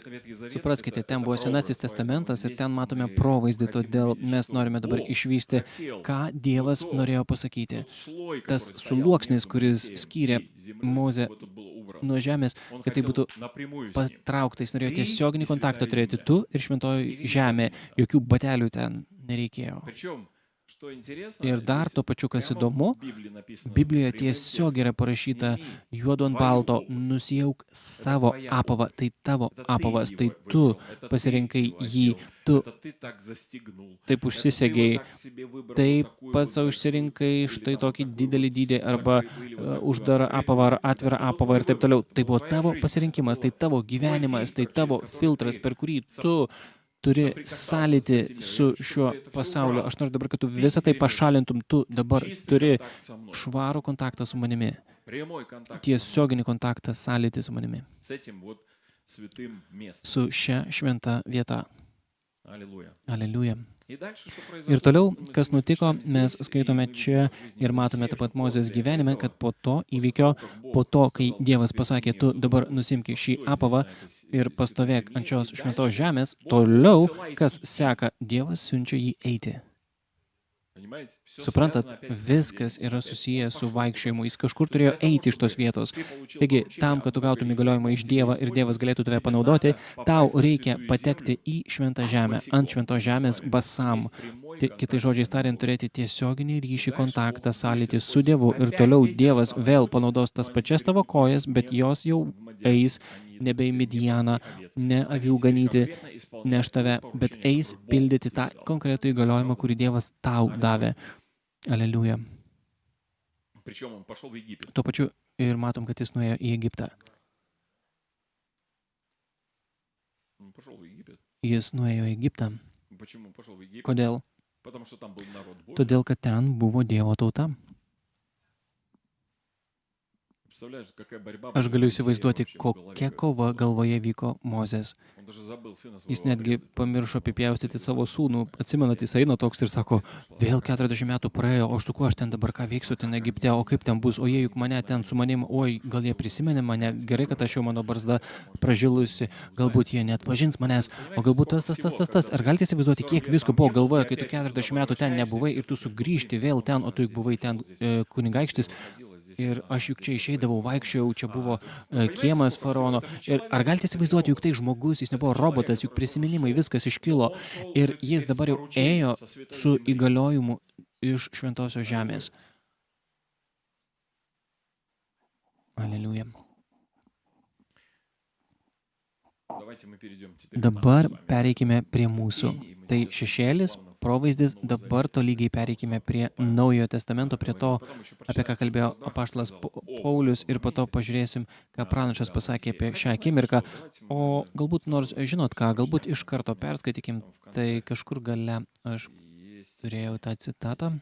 Supraskite, ten buvo Senasis testamentas ir ten matome provaizdį, todėl mes norime dabar išvysti, ką Dievas norėjo pasakyti. Tas sluoksnis, kuris skyrė Mozę nuo žemės, kad tai būtų patraukta, jis norėjo tiesioginį kontaktą turėti tu ir šventoji žemė, jokių batelių ten nereikėjo. Ir dar to pačiu, kas įdomu, Biblijoje tiesiog yra parašyta juodu ant balto, nusijauk savo apavą, tai tavo apavas, tai tu pasirinkai jį, tu taip užsisegiai, taip pats savo išsirinkai štai tokį didelį dydį arba uždarą apavą ar atvirą apavą ir taip toliau. Tai buvo tavo pasirinkimas, tai tavo gyvenimas, tai tavo filtras, per kurį tu turi sąlytį su šiuo pasauliu. Aš noriu dabar, kad tu visą tai pašalintum, tu dabar turi švarų kontaktą su manimi, tiesioginį kontaktą, sąlytį su manimi, su šia šventa vieta. Aleliuja. Ir toliau, kas nutiko, mes skaitome čia ir matome taip pat Mozės gyvenime, kad po to įvykio, po to, kai Dievas pasakė, tu dabar nusimki šį apavą ir pastovėk ant šios šventos žemės, toliau, kas seka, Dievas siunčia jį eiti. Suprantat, viskas yra susiję su vaikščiojimu, jis kažkur turėjo eiti iš tos vietos. Taigi, tam, kad tu gautum įgaliojimą iš Dievą ir Dievas galėtų tave panaudoti, tau reikia patekti į šventą žemę, ant šventos žemės basam. Kitais žodžiais tariant, turėti tiesioginį ryšį, kontaktą, sąlytį su Dievu ir toliau Dievas vėl panaudos tas pačias tavo kojas, bet jos jau eis nebe į Midjaną, ne avių ganyti, neš tave, bet eis pildyti tą konkretų įgaliojimą, kurį Dievas tau davė. Aleliuja. Tuo pačiu ir matom, kad jis nuėjo į Egiptą. Jis nuėjo į Egiptą. Kodėl? Todėl, kad ten buvo Dievo tauta. Aš galiu įsivaizduoti, kokia kova galvoje vyko Mozės. Jis netgi pamiršo apipjaustyti savo sūnų. Atsimenat, jis eina toks ir sako, vėl 40 metų praėjo, o su kuo aš ten dabar ką veiksiu ten Egipte, o kaip ten bus, o jie juk mane ten su manim, oi, gal jie prisimenė mane, gerai, kad aš jau mano barzda pražilusi, galbūt jie net pažins manęs, o galbūt tas. Ar galite įsivaizduoti, kiek visko buvo galvoje, kai tu 40 metų ten nebuvai ir tu sugrįžti vėl ten, o tu juk buvai ten kunigaikštis. Ir aš juk čia išeidavau, vaikščiojau, čia buvo kiemas faraono. Ir ar galite įsivaizduoti, juk tai žmogus, jis nebuvo robotas, juk prisiminimai, viskas iškilo. Ir jis dabar jau ėjo su įgaliojimu iš šventosios žemės. Aleliuja. Dabar pereikime prie mūsų. Tai šešėlis, provaizdis, dabar tolygiai pereikime prie Naujojo testamento, prie to, apie ką kalbėjo apaštalas Paulius, ir po to pažiūrėsim, ką pranašas pasakė apie šią akimirką. O galbūt nors žinot ką, galbūt iš karto perskaitykim, tai kažkur gale aš turėjau tą citatą,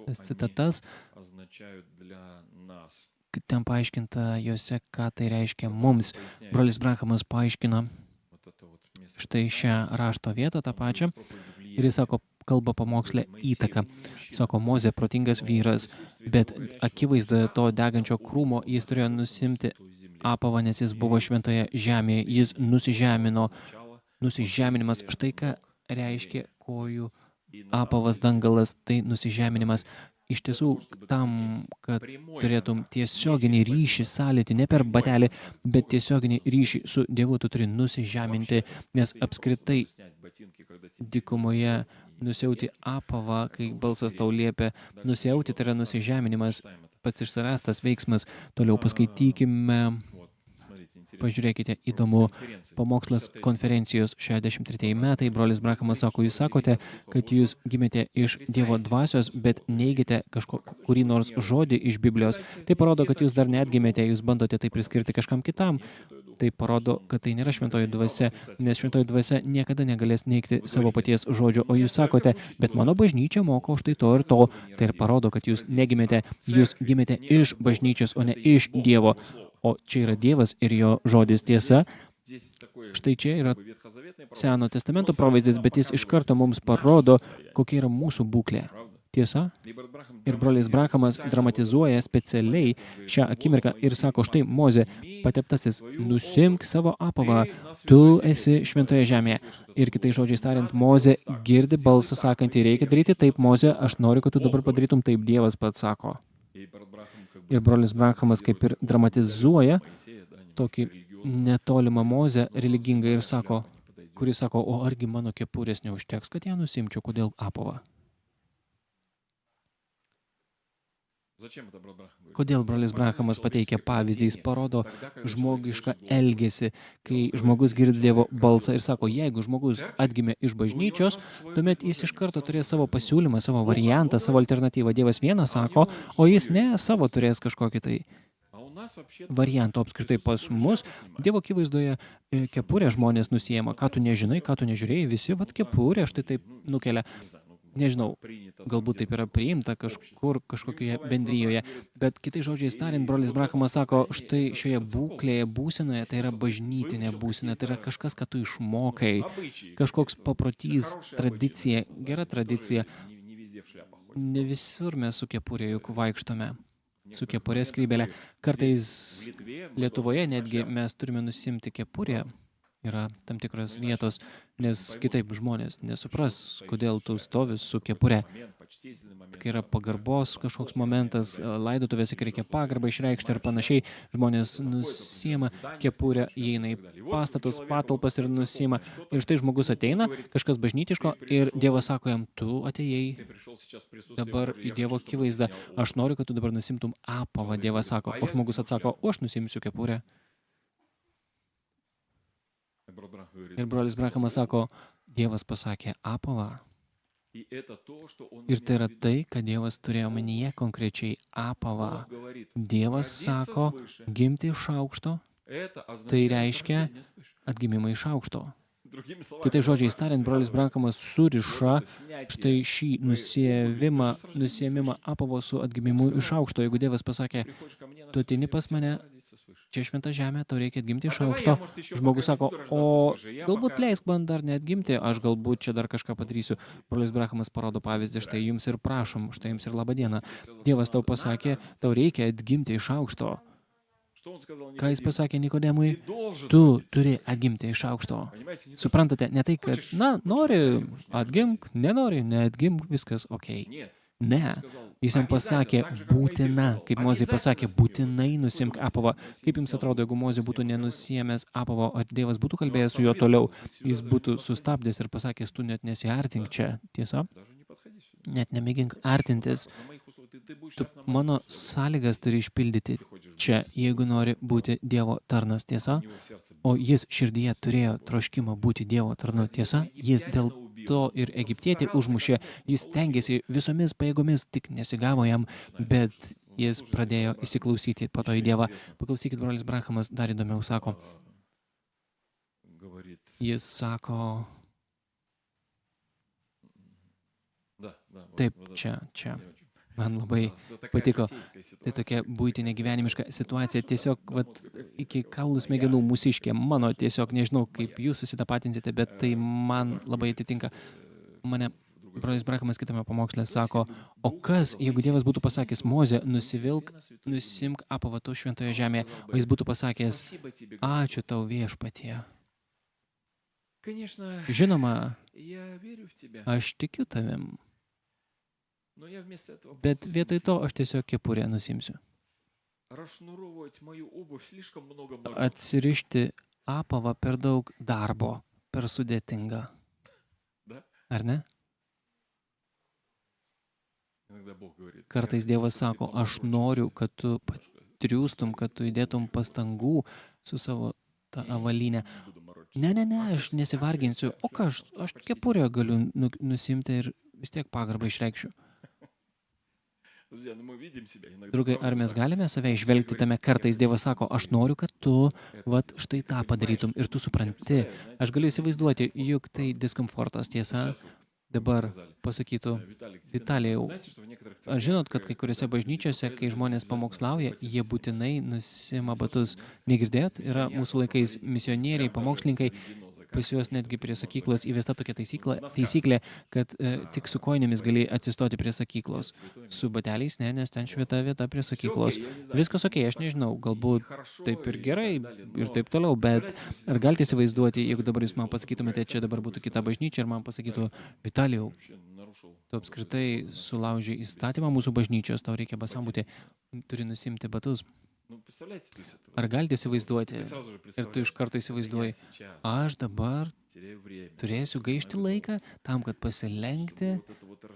tas citatas, ten paaiškinta juose, ką tai reiškia mums. Brolis Branhamas paaiškina štai šią rašto vietą, tą pačią, ir jis sako, kalba pamokslė įtaka. Sako, Mozė protingas vyras, bet akivaizdoje to degančio krūmo jis turėjo nusimti apavą, nes jis buvo šventoje žemėje, jis nusižemino. Nusižeminimas, štai ką reiškia kojų apavas dangalas, tai nusižeminimas. Iš tiesų, tam, kad turėtum tiesioginį ryšį, sąlytį, ne per batelį, bet tiesioginį ryšį su Dievu, tu turi nusižeminti, nes apskritai dykumoje nusiauti apavą, kai balsas tau liepia nusiauti, tai yra nusižeminimas, pats iš savęs tas veiksmas. Toliau paskaitykime, pažiūrėkite, įdomu, pamokslas konferencijos 63 metai, brolis Branhamas sako, jūs sakote, kad jūs gimėte iš Dievo dvasios, bet neigite kurį nors žodį iš Biblijos. Tai parodo, kad jūs dar neatgimėte, jūs bandote tai priskirti kažkam kitam. Tai parodo, kad tai nėra šventoji dvasia, nes šventoji dvasia niekada negalės neigti savo paties žodžio, o jūs sakote, bet mano bažnyčia moko štai to ir to. Tai ir parodo, kad jūs negimėte, jūs gimėte iš bažnyčios, o ne iš Dievo. O čia yra Dievas ir jo žodis tiesa. Štai čia yra Seno testamento provaizdis, bet jis iš karto mums parodo, kokia yra mūsų būklė. Tiesa? Ir brolis Branhamas dramatizuoja specialiai šią akimirką ir sako, štai Mozė, pateptasis, nusimk savo apavą, tu esi šventoje žemėje. Ir kitais žodžiais tariant, Mozė girdi balsą sakantį, reikia daryti taip, Mozė, aš noriu, kad tu dabar padarytum taip, Dievas pats sako. Ir brolis Branhamas kaip ir dramatizuoja tokį netolimą Mozę religingą ir sako, kuris sako, o argi mano kepurės neužteks, kad ją nusimčiau, kodėl apavą? Kodėl brolis Branhamas pateikia pavyzdį, jis parodo žmogišką elgesį, kai žmogus girdi Dievo balsą ir sako, jeigu žmogus atgimė iš bažnyčios, tuomet jis iš karto turės savo pasiūlymą, savo variantą, savo alternatyvą. Dievas vieną sako, o jis ne savo turės kažkokį tai variantą. Apskritai pas mus Dievo akivaizdoje kepurę žmonės nusiema. Ką tu nežinai, ką tu nežiūrėjai, visi vat kepurę štai taip nukelia. Nežinau, galbūt taip yra priimta kažkur, kažkokioje bendrijoje, bet kitais žodžiais tariant, brolis Branhamas sako, štai šioje būklėje, būsenoje, tai yra bažnytinė būsena, tai yra kažkas, ką tu išmokai, kažkoks paprotys, tradicija, gera tradicija. Ne visur mes su kepurė juk vaikštome, su kepurė skrybelė. Kartais Lietuvoje netgi mes turime nusimti kepurę. Yra tam tikros vietos, nes kitaip žmonės nesupras, kodėl tu stovi su kepure. Tai yra pagarbos kažkoks momentas, laidotuvėse reikia pagarbą išreikšti ir panašiai. Žmonės nusiima kepurę, įeina į pastatus, patalpas ir nusiima. Ir štai žmogus ateina, kažkas bažnytiško ir Dievas sako jam, tu atėjai dabar į Dievo akivaizdą. Aš noriu, kad tu dabar nusimtum apavą, Dievas sako. O žmogus atsako, o aš nusimsiu kepurę. Ir brolis Branhamas sako, Dievas pasakė apavą. Ir tai yra tai, kad Dievas turėjo omenyje konkrečiai apavą. Dievas sako, gimti iš aukšto, tai reiškia atgimimą iš aukšto. Kitais žodžiais tariant, brolis Brankamas suriša štai šį nusiėmimą apavo su atgimimu iš aukšto. Jeigu Dievas pasakė, tu ateini pas mane, čia šventa žemė, tau reikia atgimti iš aukšto. Žmogus sako, o galbūt leisk man dar neatgimti, aš galbūt čia dar kažką padarysiu. Brolis Brankamas parodo pavyzdį, štai jums ir prašom, štai jums ir laba diena. Dievas tau pasakė, tau reikia atgimti iš aukšto. Ką jis pasakė Nikodemui? Tu turi atgimti iš aukšto. Suprantate, ne tai, kad, nori, atgimk, nenori, neatgimk, viskas okei. Ne, jis jam pasakė būtina, kaip Mozė pasakė, būtinai nusimk apavą. Kaip jums atrodo, jeigu Mozė būtų nenusiėmęs apavo, ar Dievas būtų kalbėjęs su juo toliau, jis būtų sustabdęs ir pasakęs, tu net nesiartink čia, tiesa? Net nemėgink artintis. Tu mano sąlygas turi išpildyti čia, jeigu nori būti Dievo tarnas, tiesa? O jis širdyje turėjo troškimą būti Dievo tarnu, tiesa? Jis dėl to ir egiptietį užmušė, jis stengiasi visomis pajėgomis, tik nesigavo jam, bet jis pradėjo įsiklausyti po to į Dievą. Paklausykit, brolis Brankamas dar įdomiau sako. Jis sako, taip, čia. Man labai patiko. Tai tokia buitinė gyvenimiška situacija. Tiesiog iki kaulų smegenų mūsiškė. Mano tiesiog nežinau, kaip jūs susitapatinsite, bet tai man labai atitinka. Mane brolis Brankamas kitame pamoksle sako, o kas, jeigu Dievas būtų pasakęs, Mozė, nusimk apavą tu šventoje žemėje, o jis būtų pasakęs, ačiū tau viešpatie. Žinoma, aš tikiu tavim. Bet vietoj to aš tiesiog kepurę nusimsiu. Atsirišti apavą per daug darbo, per sudėtinga. Ar ne? Kartais Dievas sako, aš noriu, kad tu patriūstum, kad tu įdėtum pastangų su savo tą avalynę. Ne, aš nesivarginsiu. O ką, aš kepurę galiu nusimti ir vis tiek pagarbą išreikšiu. Draugai, ar mes galime save išvelgti tame? Kartais Dievas sako, aš noriu, kad tu štai tą padarytum ir tu supranti. Aš galiu įsivaizduoti, juk tai diskomfortas, tiesa. Dabar pasakytų, Vitalijau, ar žinot, kad kai kuriuose bažnyčiose, kai žmonės pamokslauja, jie būtinai nusima batus. Negirdėt? Yra mūsų laikais misionieriai, pamokslininkai. Pas juos netgi prie sakyklos įvesta tokia taisyklė, kad tik su kojinėmis gali atsistoti prie sakyklos. Su bateliais, ne, nes ten švieta vieta prie sakyklos. Viskas okei, aš nežinau, galbūt taip ir gerai ir taip toliau, bet ar galite įsivaizduoti, jeigu dabar jūs man pasakytumėte, čia dabar būtų kita bažnyčia ir man pasakytų, Vitalijau, tu apskritai sulaužei įstatymą mūsų bažnyčios, tau reikia basam būti, turi nusimti batus. Ar galite įsivaizduoti? Ir tu iš karto įsivaizduoji, aš dabar turėsiu gaišti laiką tam, kad pasilenkti,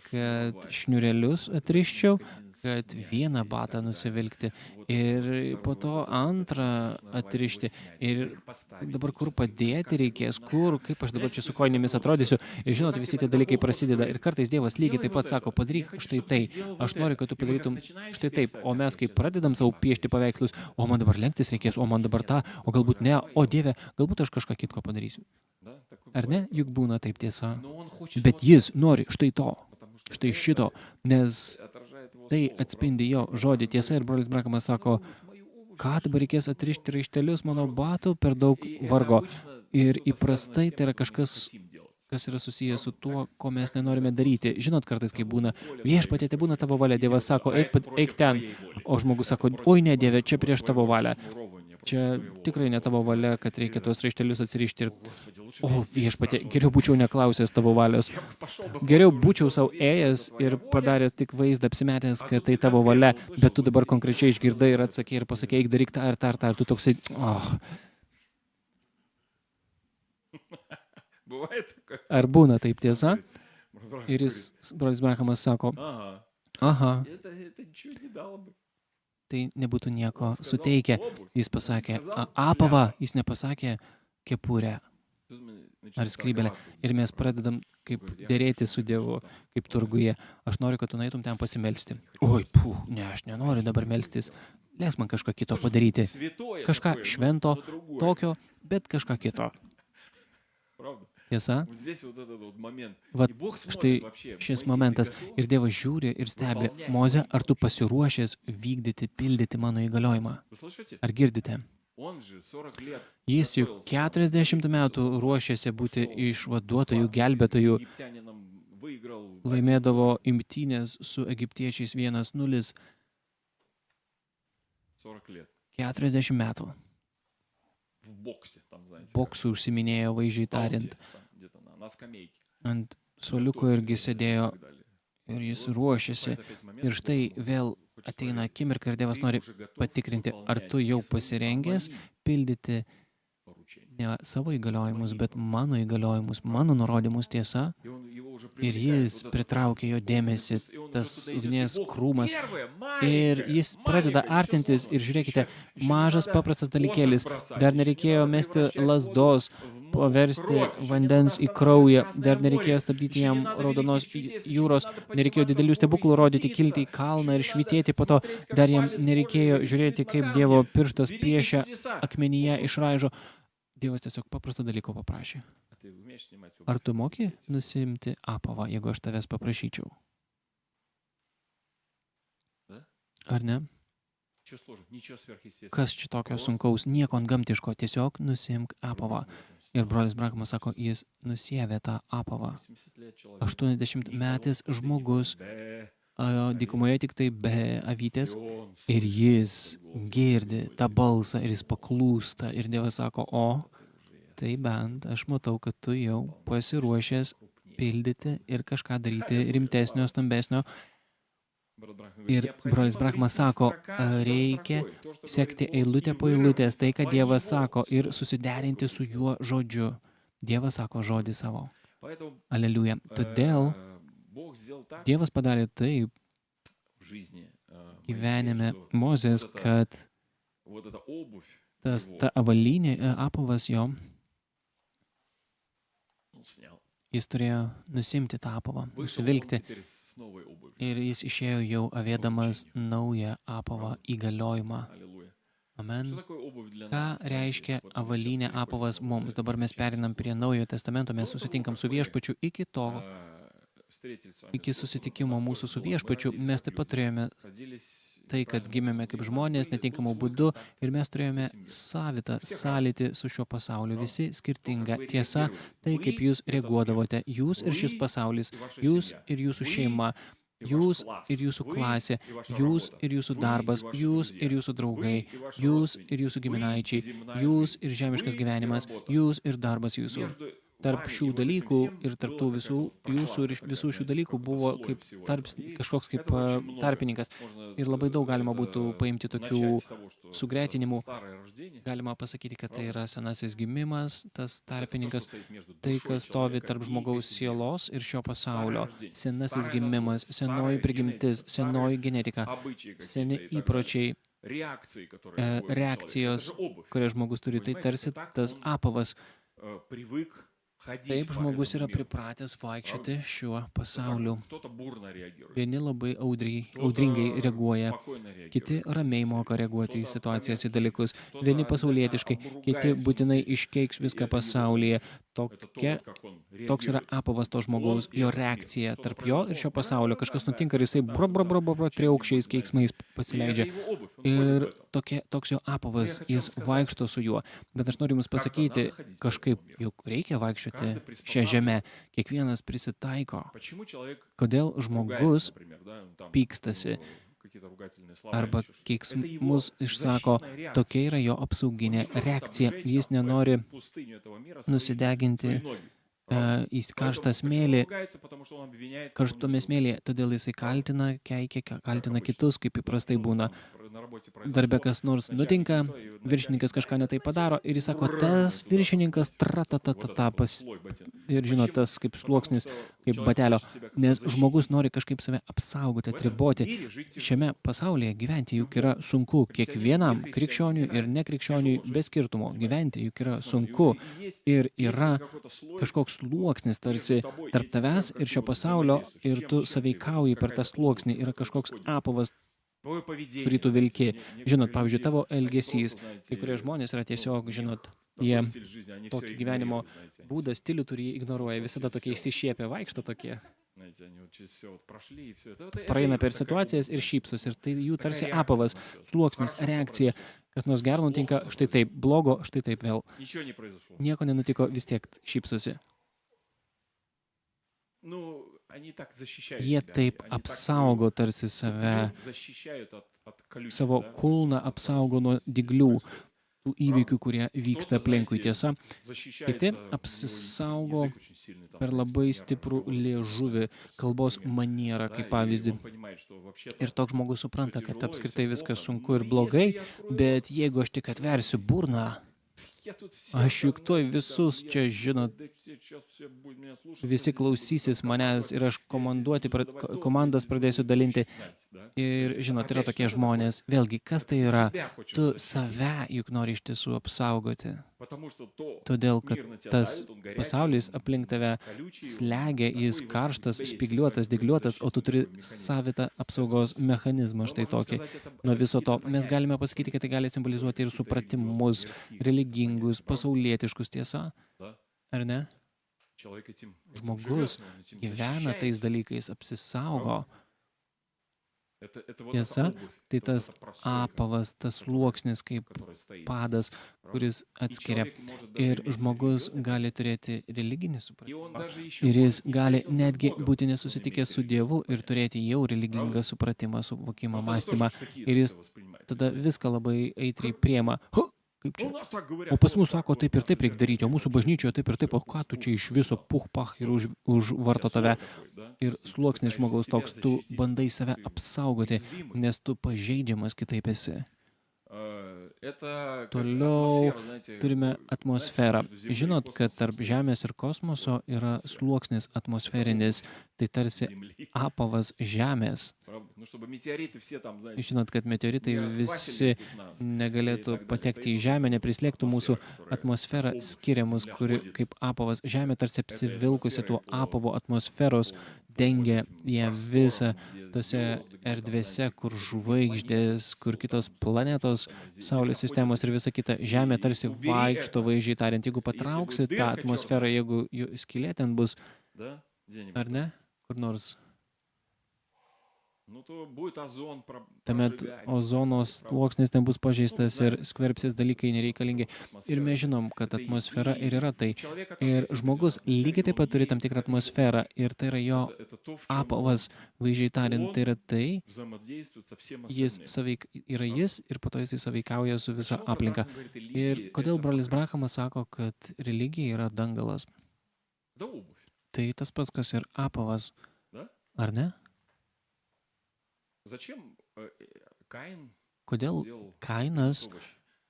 kad šniurelius atriščiau, kad vieną batą nusivilkti ir po to antrą atrišti. Ir dabar kur padėti reikės, kaip aš dabar čia su kojinėmis atrodysiu. Ir žinot, visi tie dalykai prasideda. Ir kartais Dievas lygiai taip pat sako, padaryk štai tai. Aš noriu, kad tu padarytum štai taip. O mes kaip pradedam savo piešti paveikslus, o man dabar lenktis reikės, o man dabar tą, o galbūt ne, o Dieve, galbūt aš kažką kitko padarysiu. Ar ne? Juk būna taip tiesa. Bet jis nori štai to, štai šito, nes tai atspindi jo žodį tiesa. Ir brolis Brankamas sako, ką dabar reikės atrišti raištelius mano batų, per daug vargo. Ir įprastai tai yra kažkas, kas yra susijęs su tuo, ko mes nenorime daryti. Žinot, kartais, kai būna, viešpatie, tai būna tavo valia, Dievas sako, eik ten, o žmogus sako, oi ne, Dieve, čia prieš tavo valią. Čia tikrai ne tavo valia, kad reikia tuos raištelius atsirišti ir, o viešpatie, geriau būčiau neklausęs tavo valios. Geriau būčiau savo ėjęs ir padaręs tik vaizdą apsimetęs, kad tai tavo valia, bet tu dabar konkrečiai išgirdai ir atsakei ir pasakei, eik daryk tą ir tą ir tą, ir tu toksai, Ar būna taip tiesa? Ir jis, brolis Brankamas, sako, aha. Tai nebūtų nieko suteikę. Jis pasakė apavą, jis nepasakė kepurę ar skrybelę. Ir mes pradedam kaip dėrėti su Dievu, kaip turguje. Aš noriu, kad tu nueitum ten pasimelsti. Oi, ne, aš nenoriu dabar melstis. Leisk man kažką kito padaryti. Kažką švento, tokio, bet kažką kito. Tiesa? Vat Štai šis momentas. Ir Dievas žiūri ir stebi, Moze, ar tu pasiruošęs vykdyti, pildyti mano įgaliojimą? Ar girdite? Jis juk 40 metų ruošėsi būti išvaduotojų, gelbėtojų, laimėdavo imtynės su egiptiečiais 1-0. 40 metų. Boksu užsiminėjo, vaizdžiai tariant. Ant suoliuko irgi sėdėjo ir jis ruošėsi. Ir štai vėl ateina akimirka ir Dievas nori patikrinti, ar tu jau pasirengęs pildyti ne savo įgaliojimus, bet mano įgaliojimus, mano nurodymus, tiesa. Ir jis pritraukė jo dėmesį, tas ugnies krūmas. Ir jis pradeda artintis ir žiūrėkite, mažas paprastas dalykėlis. Dar nereikėjo mesti lazdos, paversti vandens į kraują, dar nereikėjo stabdyti jam Raudonos jūros, nereikėjo didelių stebuklų rodyti, kilti į kalną ir švytėti po to, dar jam nereikėjo žiūrėti, kaip Dievo pirštas piešia akmenyje išraižo. Dievas tiesiog paprasto dalyko paprašė. Ar tu moki nusiimti apavą, jeigu aš tavęs paprašyčiau? Ar ne? Kas čia tokio sunkaus, nieko antgamtiško, tiesiog nusiimk apavą. Ir brolis Branhamas sako, jis nusiavė tą apavą. 80 metais žmogus, dykumoje tik tai be avytės, ir jis girdi tą balsą ir jis paklūsta. Ir Dievas sako, o, tai bent aš matau, kad tu jau pasiruošęs pildyti ir kažką daryti rimtesnio, stambesnio. Ir brolis Branhamas sako, reikia sekti eilutę po eilutės, tai, kad Dievas sako, ir susiderinti su juo žodžiu. Dievas sako žodį savo. Aleliuja. Todėl Dievas padarė taip gyvenime Mozės, kad ta avalynė, apavas jo, jis turėjo nusimti tą apavą, nusivilkti. Ir jis išėjo jau avėdamas naują apavą įgaliojimą. Amen. Ką reiškia avalynė apavas mums? Dabar mes perinam prie Naujojo testamento, mes susitinkam su Viešpačiu iki susitikimo mūsų su Viešpačiu. Mes taip pat turėjome tai, kad gimėme kaip žmonės, netinkamų būdų, ir mes turėjome savitą sąlytį su šiuo pasauliu. Visi skirtinga. Tiesa, tai kaip jūs reaguodavote, jūs ir šis pasaulis, jūs ir jūsų šeima, jūs ir jūsų klasė, jūs ir jūsų darbas, jūs ir jūsų draugai, jūs ir jūsų giminaičiai, jūs ir žemiškas gyvenimas, jūs ir darbas jūsų. Tarp šių dalykų ir tarp tų visų šių dalykų buvo kaip kažkoks kaip tarpininkas. Ir labai daug galima būtų paimti tokių sugretinimų. Galima pasakyti, kad tai yra senasis gimimas, tas tarpininkas, tai, kas stovi tarp žmogaus sielos ir šio pasaulio. Senasis gimimas, senoji prigimtis, senoji genetika, seni įpročiai, reakcijos, kurias žmogus turi, tai tarsi tas apavas. Taip žmogus yra pripratęs vaikščioti šiuo pasauliu. Vieni labai audringai reaguoja, kiti ramiai moka reaguoti į situacijas, į dalykus. Vieni pasaulietiškai, kiti būtinai iškeiks viską pasaulyje. Toks yra apavas to žmogaus, jo reakcija tarp jo ir šio pasaulio. Kažkas nutinka ir jisai triaukščiais keiksmais pasileidžia. Ir toks jo apavas, jis vaikšto su juo. Bet aš noriu jums pasakyti, kažkaip juk reikia vaikščioti šią žemę. Kiekvienas prisitaiko. Kodėl žmogus pykstasi arba keiksmus išsako, tokia yra jo apsauginė reakcija. Jis nenori nusideginti į karštą smėlį, karštame smėlyje, todėl jisai kaltina, keikia, kaltina kitus, kaip įprastai būna. Darbe kas nors nutinka, viršininkas kažką netai padaro ir jis sako, tas viršininkas ir žinot, tas kaip sluoksnis, kaip batelio, nes žmogus nori kažkaip save apsaugoti, atriboti. Šiame pasaulyje gyventi juk yra sunku, kiekvienam krikščioniui ir nekrikščioniui be skirtumo. Gyventi juk yra sunku ir yra kažkoks sluoksnis tarsi tarp tavęs ir šio pasaulio ir tu sąveikauji per tą sluoksnį, yra kažkoks apavas kurį tu vilki. Žinot, pavyzdžiui, tavo elgesys. Kai kurie žmonės yra tiesiog, žinot, jie tokį gyvenimo būdą, stilių turi, jie ignoruoja. Visada tokie išsišiepę vaikšto tokie. Praeina per situacijas ir šypsos. Ir tai jų tarsi apavas, sluoksnis, reakcija. Kas nors gero nutinka, štai taip, blogo, štai taip vėl. Nieko nenutiko, vis tiek šypsosi. Jie taip apsaugo tarsi save, savo kulną apsaugo nuo dyglių, tų įvykių, kurie vyksta aplinkui. Tiesa, kiti apsisaugo per labai stiprų liežuvį, kalbos manierą, kaip pavyzdį. Ir toks žmogus supranta, kad apskritai viskas sunku ir blogai, bet jeigu aš tik atversiu burną, aš juk tuoj visus čia, žinot, visi klausysis manęs ir aš komandas pradėsiu dalinti. Ir, žinot, yra tokie žmonės. Vėlgi, kas tai yra? Tu save juk nori iš tiesų apsaugoti. Todėl, kad tas pasaulis aplink tave slegia, jis karštas, spygliuotas, dygliuotas, o tu turi savitą apsaugos mechanizmą štai tokį. Nuo viso to mes galime pasakyti, kad tai gali simbolizuoti ir supratimus, religingus, pasaulietiškus, tiesa, ar ne? Žmogus gyvena tais dalykais, apsisaugo. Tiesa, tai tas apavas, tas sluoksnis kaip padas, kuris atskiria. Ir žmogus gali turėti religinį supratimą. Ir jis gali netgi būti nesusitikęs su Dievu ir turėti jau religingą supratimą, suvokimą, mąstymą. Ir jis tada viską labai aitriai priema. Kaip čia? O pas mus sako, taip ir taip reikia daryti, o mūsų bažnyčioje taip ir taip, o ką tu čia iš viso puch-pach ir užvarto tave. Ir sluoksnis žmogaus toks, tu bandai save apsaugoti, nes tu pažeidžiamas kitaip esi. Toliau turime atmosferą. Žinot, kad tarp Žemės ir kosmoso yra sluoksnis atmosferinis, tai tarsi apavas Žemės. Žinot, kad meteoritai visi negalėtų patekti į Žemę, neprislėgtų mūsų atmosferą, skiria mus, kuri kaip apavas. Žemė tarsi apsivilkusi tuo apavo atmosferos, dengia ją visą tose erdvėse, kur žvaigždės, kur kitos planetos, Saulės sistemos ir visa kita. Žemė tarsi vaikšto, vaizdžiai tariant. Jeigu patrauksi tą atmosferą, jeigu skylė ten bus, ar ne, kur nors. Tuomet ozono sluoksnis ten bus pažeistas ir skverbsis dalykai nereikalingi. Ir mes žinom, kad atmosfera ir yra tai. Ir žmogus lygiai taip pat turi tam tikrą atmosferą. Ir tai yra jo apavas, vaizdžiai tariant, tai yra tai. Jis yra jis ir po to jis sąveikauja su visa aplinka. Ir kodėl brolis Brahamas sako, kad religija yra dangalas? Tai tas pats, kas ir apavas. Ar ne? Kodėl Kainas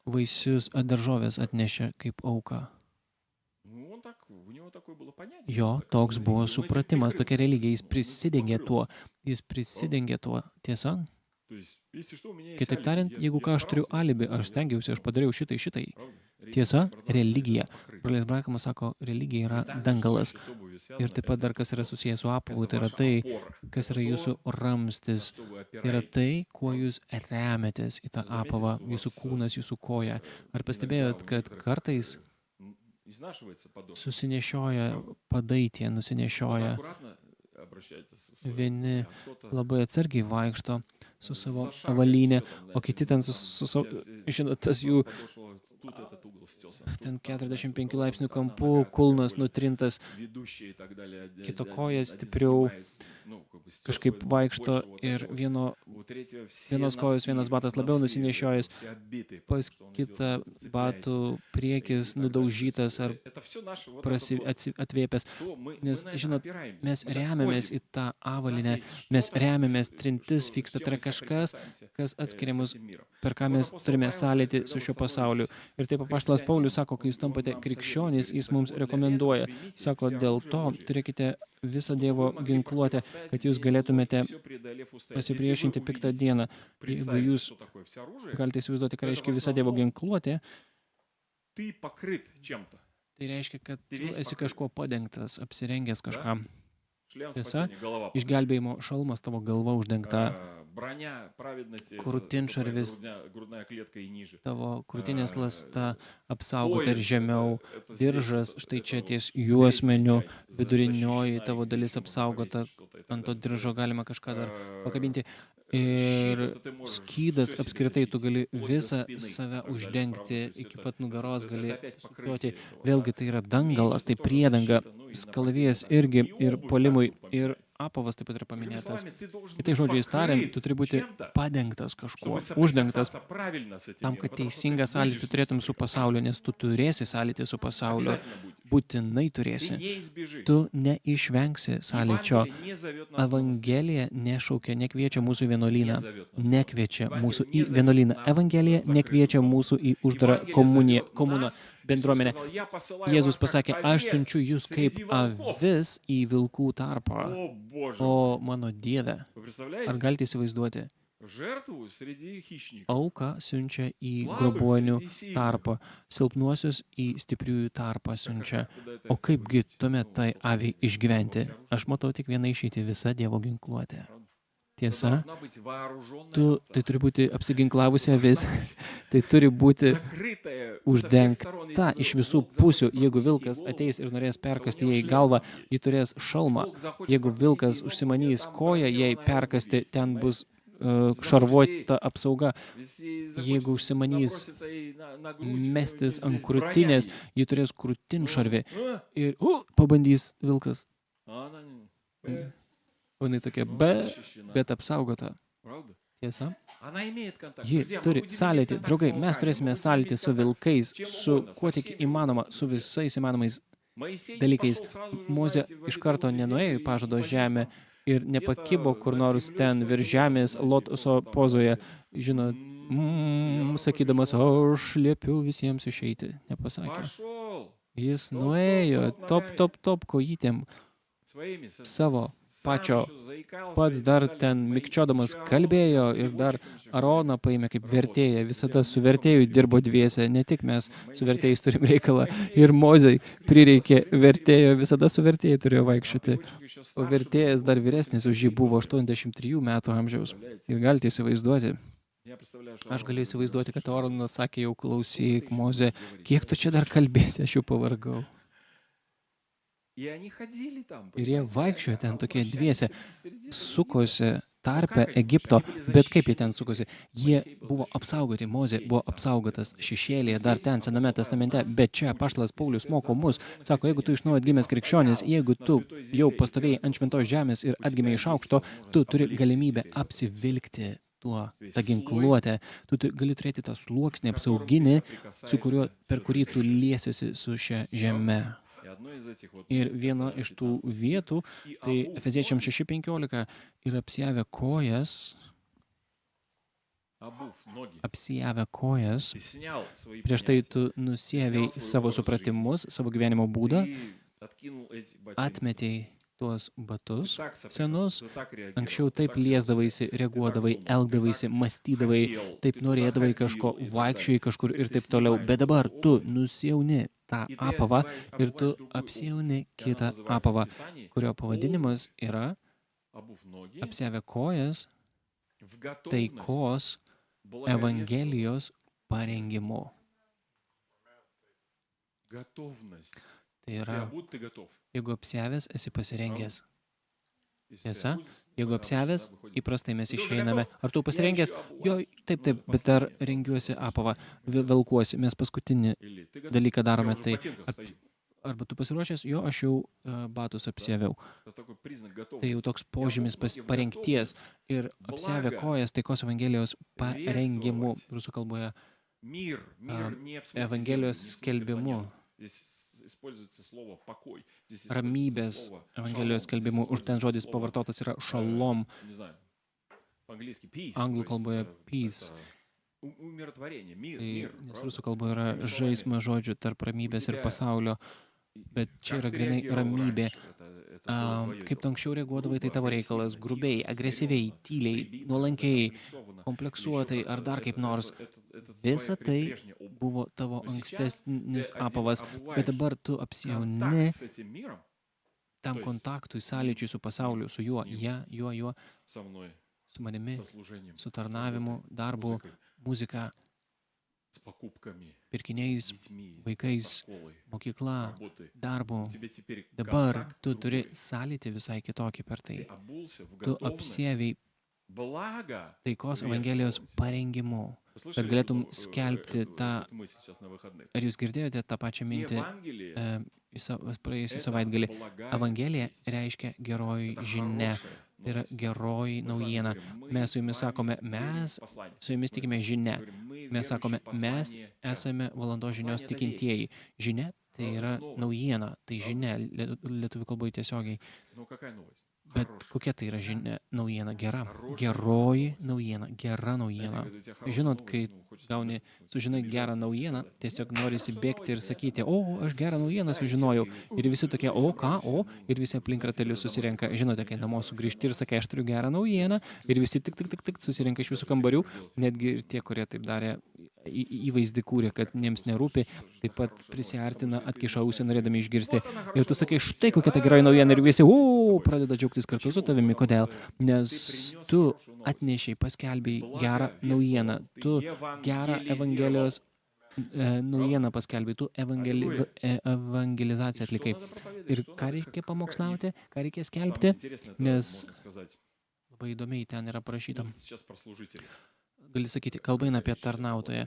vaisius daržovės atnešė kaip auką? Jo, toks buvo supratimas, tokia religija, jis prisidengė tuo, tiesa? Kitaip tariant, jeigu ką aš turiu alibi, aš stengiausi, aš padariau šitai. Tiesa, religija. Brolis Brahamas sako, religija yra dangalas. Ir taip pat dar kas yra susijęs su apavu, tai yra tai, kas yra jūsų ramstis. Tai yra tai, kuo jūs remiatės į tą apavą, jūsų kūnas, jūsų koja. Ar pastebėjot, kad kartais susinešioja padai tie, nusinešioja. Vieni labai atsargiai vaikšto su savo avalynė, o kiti ten žinot, tas jų ten 45 laipsnių kampų, kulnas nutrintas, kito koja stipriau kažkaip vaikšto ir vienos kojos, vienas batas labiau nusinešiojęs, pas kitą batų priekis nudaužytas ar atvėpęs. Nes, žinot, mes remiamės į tą avalinę, mes remiamės, trintis vyksta, tai yra kažkas, kas atskiria mus, per ką mes turime sąlytį su šiuo pasauliu. Ir taip apaštalas Paulius sako, kai jūs tampate krikščionys, jis mums rekomenduoja. Sako, dėl to turėkite visą Dievo ginkluotę, kad jūs galėtumėte pasipriešinti piktą dieną. Jeigu jūs galite įsivaizduoti, ką reiškia visą Dievo ginkluotę, tai reiškia, kad tu esi kažkuo padengtas, apsirengęs kažkam. Шлем Tiesa, спасения, голова. išgelbėjimo šalmas tavo galva uždengta, Броня праведности, это krūtinšarvis грудная клетка и ниже. tavo krūtinės lasta Pojas, apsaugota ir žemiau, это здесь diržas вот štai это čia вот ties средняя juosmeniu, часть vidurinioji защищена, tavo и dalis еще можно apsaugota, повесить что-то и так ant to далее. diržo galima kažką dar Э, pakabinti. Щит Ir это ты можешь skydas всё себе apskritai tu защитить, gali вплоть до visą спины и save так далее, правда? uždengti То есть iki это- pat nugaros, это gali опять sukioti. покрытие этого, Vėlgi да. tai yra Меч dangalas, это tai тоже priedanga, защита, ну и skalavijas нападение irgi также. И ir обувь puolimui, также ir упоминается. apavas taip pat yra Другими paminėtas. словами, ты должен Kitais быть žodžiais tariant, покрыт tu turi būti чем-то, padengtas чтобы kažkuo, uždengtas, соприкасаться правильно с этим tam, миром, kad потому что teisingą ты sąlytį будешь с ним turėtum su соприкасаться. pasauliu, nes tu turėsi sąlytį su pasauliu, Обязательно будешь. būtinai Ты turėsi. не избежишь. Tu neišvengsi sąlyčio. Евангелие не зовет нас в монастырь. Evangelija nešaukia, nekviečia mūsų į vienuolyną, Не зовет нас. nekviečia mūsų į Евангелие не зовет vienuolyną. нас Evangelija в закрытую nekviečia комнату. mūsų į uždarą Евангелие komuniją, зовет komuną, нас, bendruomenę. Иисус сказал, «Я посылаю Jėzus вас как pasakė, aš овец siunčiu jūs kaip среди волков». avis į vilkų tarpą. О, Боже O мой. mano Dieve, Вы ar представляете? galite įsivaizduoti? Жертву среди хищников. Auką siunčia į Слабых grobonių среди сильных. tarpą, silpnuosius į stipriųjų tarpą Как siunčia. тогда это O овце kaipgi выглядеть? tuomet Ну, tai вот aviai такое išgyventi? всё оружие. Aš matau tik vieną išeitį, visą Dievo ginkluotę. Правда? Это Tiesa, должна быть вооруженная tu овца. tai turi būti apsiginklavusi Должна avis, быть tai turi būti закрытая со всех uždengta сторон. Если iš волк visų захочет pusių. Jeigu прокусить ей vilkas голову, ateis ir norės то у perkasti него jai шлем galvą, там есть. ji turės šalmą. Волк захочет Jeigu прокусить vilkas ей ногу, užsimanys там koją jai бронированная perkasti, обувь есть, ten понимаете? bus Захочет šarvuota apsauga. Если Jeigu захочет užsimanys наброситься ей на грудь, у неё mestis здесь ant броня krūtinės, есть. ji turės krūtinšarvį А, ir pabandys vilkas. а она не- O jinai tokia, ну, защищена. bet apsaugota. Правда? Tiesa? Она имеет контакт. Ji Друзья, мы turi будем иметь sąlytį. контакт с Draugai, волками, mes мы turėsime будем sąlytį иметь su контакт vilkais, с чем su угодно, kuo со tik всеми įmanoma, волками, su друзья. visais įmanomais Моисей не dalykais. пошел сразу же, Mozė знаете, в iš karto обетованную nenuėjo землю į и pažado не полез žemę там. ir nepakibo kur nors ten virš žemės lotoso pozoje, žinot, sakydamas, aš liepiu visiems išeiti. Nepasakė. Пошел Jis nuėjo top kojytėm своими savo pačio, сам еще заикался pats и dar так далее. ten Мои mikčiodamas Aaron kalbėjo с ir dar переводчиком еще Aroną paėmė kaip vertėją. Visada su Друзья, vertėju много dirbo переводчиков. dviese, ne tik mes su Моисей- vertėjais turim reikalą. Моисей Ir Mozei prireikė переводчик vertėjo, visada su vertėju turėjo А vaikščioti. переводчик еще O старше был, vertėjas dar был vyresnis už jį buvo 83 metų amžiaus. Представляете? Ir galite įsivaizduoti. Я представляю, что Aš Аарон galiu говорит, įsivaizduoti, kad «Слушай, Aronas sakė, jau сколько ты klausyk, еще Moze, будешь говорить? kiek Я tu čia уже dar устал». kalbėsi, aš jau pavargau. И они ходили там, Ir jie понимаете, vaikščiojo они ten tokie вращались dviese, среди этого sukosi tarpe как они Egipto, вышли? Они были bet kaip jie защищены. ten sukosi? Jie Моисей был buvo защищен. apsaugoti, Mozė Тень buvo там. apsaugotas šešėlėje dar Здесь ten Sename апостол testamente, Павел bet čia нас paštalas учит, Paulius если moko ты mus, западное sako, jeigu tu iš naujo христианин, atgimęs если krikščionis, постоял jeigu на tu святой земле jau и pastovėjai ant превратился šventos в žemės ir у тебя atgimėjai iš есть aukšto, возможность tu turi облечься galimybę теперь вот apsivilkti tuo, Весь tą слой, ginkluotę, tu gali turėti tą sluoksnį которым ты apsauginį, su соприкасаешься kuriuo, с per этой kurį tu землей. liesiesi su šia žeme. И одно из этих вот Ir мест viena это iš tų 15 vietų, стих. И tai обув Efeziečiams ноги, 6:15 ir apsijavę kojas, ты снял свои prieš tai понятия, tu nusievei savo supratimus, savo gyvenimo būdą, ты откинул эти ботинки. atmetei tuos Ты batus так соприкасался, senus, ты так реагировал, anksčiau ты taip так вел себя, liesdavaisi, ты так reaguodavai, думал, ты elgdavaisi, так mąstydavai, хотел, taip ты туда norėdavai ходил kažko, и так vaikščiojai далее. kažkur Теперь ir ты taip toliau, снимаешь bet dabar эту tu обувь, nusiauni tą и ты apavą ir tu обуваешь другую обувь. apsiauni И она kitą называется в apavą, Писании kurio pavadinimas yra обув ноги apsiavę kojas в готовность taikos благовествовать. Evangelijos parengimu. Готовность. Tai Если yra, обут, ты готов. jeigu apsiavęs, esi pasirengęs. Если Tiesa, обут, jeigu мы apsiavęs, обычно, да, выходим. įprastai mes Tu jau išeiname. готов? Ar tu pasirengęs? Я еще обуваюсь. Jo, taip, Ну, bet dar последнее, rengiuosi что apavą, мы velkuosi. Mes paskutinį Или ты готов? dalyką Я darome, уже в tai ботинках ap- стою. arba tu pasiruošęs, jo, aš jau batus apsiaviau. Это такой признак Tai jau готовности. toks Я požymis обув ноги в parengties готовность. ir apsiavę Благо. kojas taikos Evangelijos parengimu, Вествовать. rusų kalboje, Мир не в смысле Evangelijos земли, не в смысле skelbimu, понятно. Здесь используется слово покой. Здесь используется ramybės слово Evangelijos шалом. skelbimu, Здесь už ten žodis используется слово, pavartotas yra šalom, не знаю, по-английски peace. Anglų то есть kalboje это- peace. это умиротворение, мир, tai, мир. nes правда? rusų kalboje yra Другими словами, žaismas žodžių tarp ramybės ir тебя- pasaulio, bet čia Как yra ты grinai реагировал ramybė. раньше? Это было твое Kaip tu дело. anksčiau reaguodavai, tai Грубо, tavo reikalas, агрессивно, grubiai, тихо, agresyviai, скорёзно, tyliai, прилипно, nuolankiai, закомплексованно, kompleksuotai или ещё ar dar как-то. kaip nors. Это Visa твоя tai прежняя обувь. buvo tavo Nu, сейчас ankstesnis ты apavas, bet dabar tu Контакт apsiauni с этим миром, tam kontaktui, sąlyčiui su pasauliu, su juo, juo, со мной, su manimi, со служением, su с tarnavimu, работой, darbu, музыкой, muzika, с покупками, с pirkiniais, детьми, со vaikais, школой, с mokykla, работой. darbu. У тебя теперь Dabar контакт tu turi другой. sąlytį visai kitokį per Ты tai. обулся в Tu готовность apsieviai благо taikos Evangelijos вествовать. parengimu, Вы kad слышали galėtum skelbti tą. эту мысль сейчас на выходных? Ar jūs girdėjote tą pačią mintį Евангелие praėjusią это savaitgalį? благая Evangelija весть. reiškia geroji Это žinia. хорошая Tai yra новость. geroji Мы с вами naujiena. говорим, мы Mes su с jumis вами sakome, верим mes в послание. su jumis Мы tikime žinia. говорим, мы Mes sakome, верующие в mes послание час. esame valandos žinios Послание это tikintieji. весть. Žinia tai yra Новость. naujiena, tai žinia lietuvių kalboje tiesiogiai. Ну какая новость? Bet Хорошая. kokia tai yra žinia, naujiena gera? Хорошая Geroji новость. naujiena, gera Знаете, naujiena. когда у тебя хорошая Žinot, новость, kai ну, хочется gauni, иногда sužinai побежать gerą и naujieną, сказать, tiesiog «Ну, norisi хорошая bėgti ir новость, sakyti, это». o, aš gerą naujieną Да, и все sužinojau. такие, Ir visi tokie, o, ką, o, собрались, ir visi aplink знаете, ratelius когда домой susirenka. приходишь, Žinote, kai «Не, namo хорошая sugrįžti ir новость». sakai, aš turiu gerą Все naujieną. такие, Ir visi tik susirenka iš visų kambarių. Netgi ir tie, kurie taip darė, įvaizdį kūrė, kad jiems nerūpi, taip pat prisiartina, atkiša ausį, norėdami išgirsti. Ir tu sakai, štai kokia ta geroji naujiena. Ir visi, pradeda džiaugtis kartu su tavimi. Kodėl? Nes tu atnešiai, paskelbėjai gerą naujieną. Tu gerą Evangelijos naujieną paskelbėjai. Tu evangelizaciją atlikai. Ir ką reikia pamokslauti, ką reikia skelbti, nes labai įdomiai ten yra parašyta. Gali sakyti, kalba eina apie tarnautoją.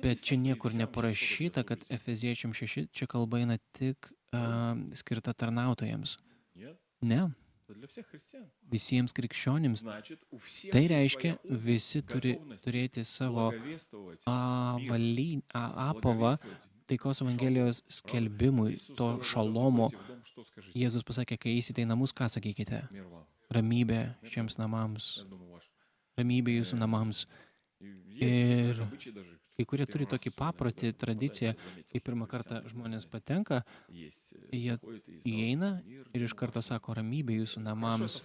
Bet čia niekur neparašyta, kad Efeziečiam 6 čia kalba eina tik skirta tarnautojams. Ne. Visiems krikščionims. Tai reiškia, visi turi turėti savo apavą taikos Evangelijos skelbimui, to šalomo. Jėzus pasakė, kai eisite į namus, ką sakykite? Ramybė šiems namams. Ramybė jūsų namams. Ir kai kurie turi tokį paprotį, tradiciją, kai pirmą kartą žmonės patenka, jie įeina ir iš karto sako ramybė jūsų namams.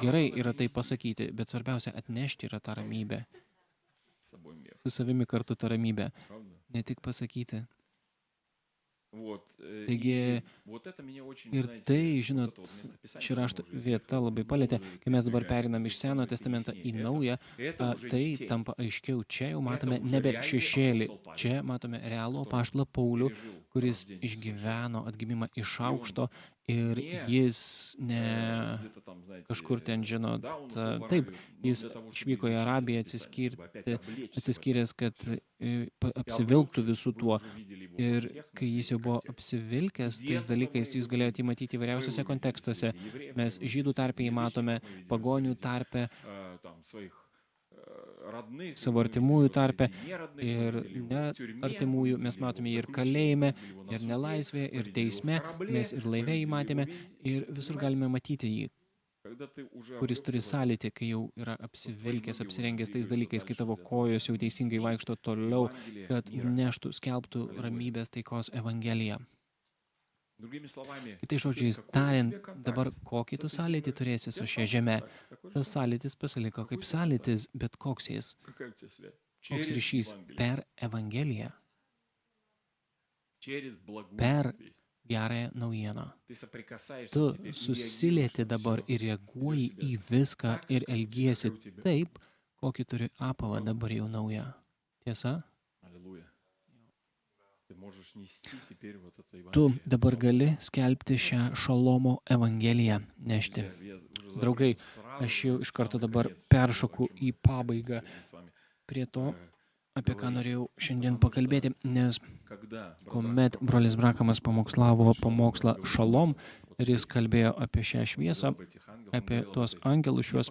Gerai yra tai pasakyti, bet svarbiausia atnešti yra tą ramybę. Su savimi kartu tą ramybę. Ne tik pasakyti. Taigi, ir tai, žinot, ši rašto vieta labai palėtė, kai mes dabar perinam iš Senojo testamentą į Naują, tai tampa aiškiau. Čia jau matome nebe šešėlį, čia matome realų apaštalą Paulių, kuris išgyveno atgimimą iš aukšto ir jis ne kažkur ten, žinot, taip, jis išvyko į Arabiją atsiskyręs, kad apsivilktų visų tuo. Ir kai jis jau buvo apsivilkęs tais dalykais, jūs galėjote matyti įvairiausiose kontekstuose. Mes žydų tarpe jį matome, pagonių tarpe, savo artimųjų tarpe ir ne artimųjų mes matome ir kalėjime, ir nelaisvėje, ir teisme, mes ir laive jį matėme ir visur galime matyti jį, kuris turi sąlytį, kai jau yra apsivilkęs, apsirengęs tais dalykais, kai tavo kojos jau teisingai vaikšto toliau, kad neštų, skelbtų ramybės taikos Evangeliją. Kitai žodžiais tariant, dabar kokį tu sąlytį turėsi su šia žeme? Tas sąlytis pasiliko kaip sąlytis, bet koks jis? Koks ryšys? Per Evangeliją. Per gerąją naujieną. Tu susilieti dabar ir reaguoji į viską ir elgiesi taip, kokį turi apavą dabar jau naują. Tiesa? Tu dabar gali skelbti šią šalomo Evangeliją nešti. Draugai, aš jau iš karto dabar peršoku į pabaigą prie to, apie ką norėjau šiandien pakalbėti, nes kuomet brolis Brakamas pamokslavo pamokslą Šalom ir jis kalbėjo apie šią šviesą, apie tuos angelus šiuos,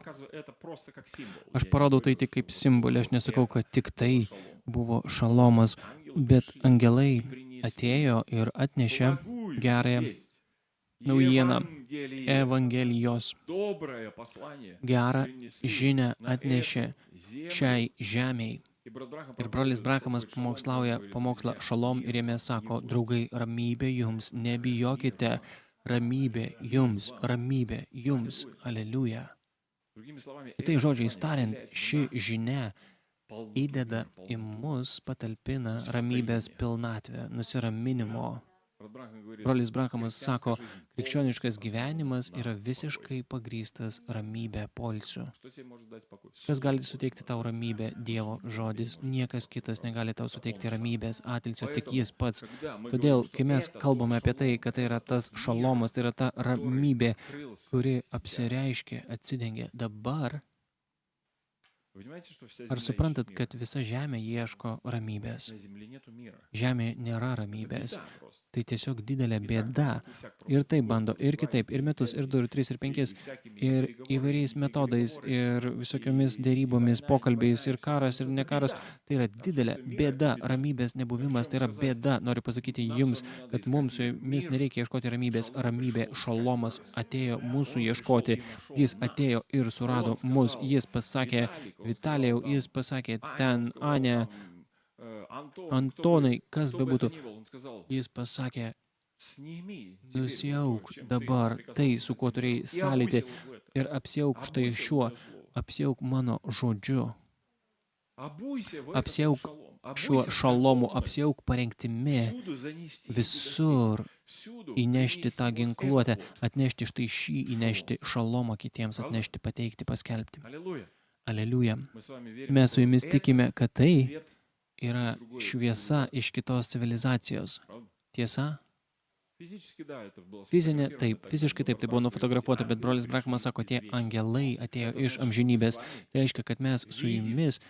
aš parodau tai tik kaip simbolį, aš nesakau, kad tik tai buvo šalomas, bet angelai atėjo ir atnešė gerąją naujieną Evangelijos. Gerą žinią atnešė šiai žemei. Ir brolis Brakamas pamokslauja pamokslą Šalom ir jame sako, draugai, ramybė jums, nebijokite, ramybė jums, aleliuja. Kitais žodžiais tariant, ši žinia įdeda į mus, patalpina ramybės pilnatvę, nusiraminimo Brolis Branhamas sako, krikščioniškas gyvenimas yra visiškai pagrįstas ramybė, poilsiu. Kas gali suteikti tau ramybę? Dievo žodis. Niekas kitas negali tau suteikti ramybės, atilsio, tik jis pats. Todėl, kai mes kalbame apie tai, kad tai yra tas šalomas, tai yra ta ramybė, kuri apsireiškia, atsidengia dabar, ar suprantat, kad visa žemė ieško ramybės? Žemė nėra ramybės. Tai tiesiog didelė bėda. Ir taip bando, ir kitaip, ir metus, ir 2, ir 3, ir 5, ir įvairiais metodais, ir visokiomis dėrybomis, pokalbiais, ir karas, ir nekaras. Tai yra didelė bėda. Ramybės nebuvimas, tai yra bėda. Noriu pasakyti jums, kad mums su jumis nereikia ieškoti ramybės. Ramybė, šalomas atėjo mūsų ieškoti. Jis atėjo ir surado mus. Jis pasakė, Vitalijau, jis pasakė, ten, Ane, Antonai, kas bebūtų, jis pasakė, nusiauk dabar tai, su kuo turėjai sąlytį, ir apsiauk štai šiuo, apsiauk mano žodžiu, apsiauk šiuo šalomu, apsiauk parengtimi, visur įnešti tą ginkluotę, atnešti štai šį, įnešti šalomą kitiems, atnešti, pateikti, paskelbti. Aleliuja. Mes su jumis tikime, kad tai yra šviesa iš kitos civilizacijos. Tiesa? Fizinė, taip, fiziškai taip, tai buvo nufotografuota, bet brolis Branhamas sako, tie angelai atėjo iš amžinybės. Tai reiškia, kad mes su jumis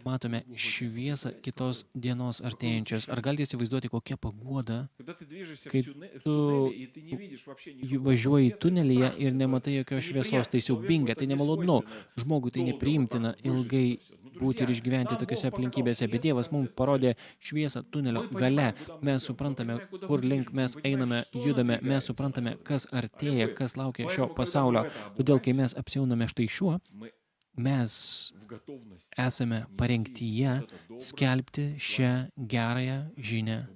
matome šviesą kitos dienos artėjančios. Ar galite įsivaizduoti, kokia paguoda, kai tu važiuoji tunelyje ir nematai jokios šviesos, tai siaubinga, tai nemalonu. Žmogui tai nepriimtina ilgai būti ir išgyventi tokiose aplinkybėse, bet Dievas mums parodė šviesą tunelio gale. Mes suprantame, kur link mes einame, judame, mes suprantame, kas artėja, kas laukia šio pasaulio. Todėl, kai mes apsiauname štai šiuo, mes esame parengtyje skelbti šią gerą žinią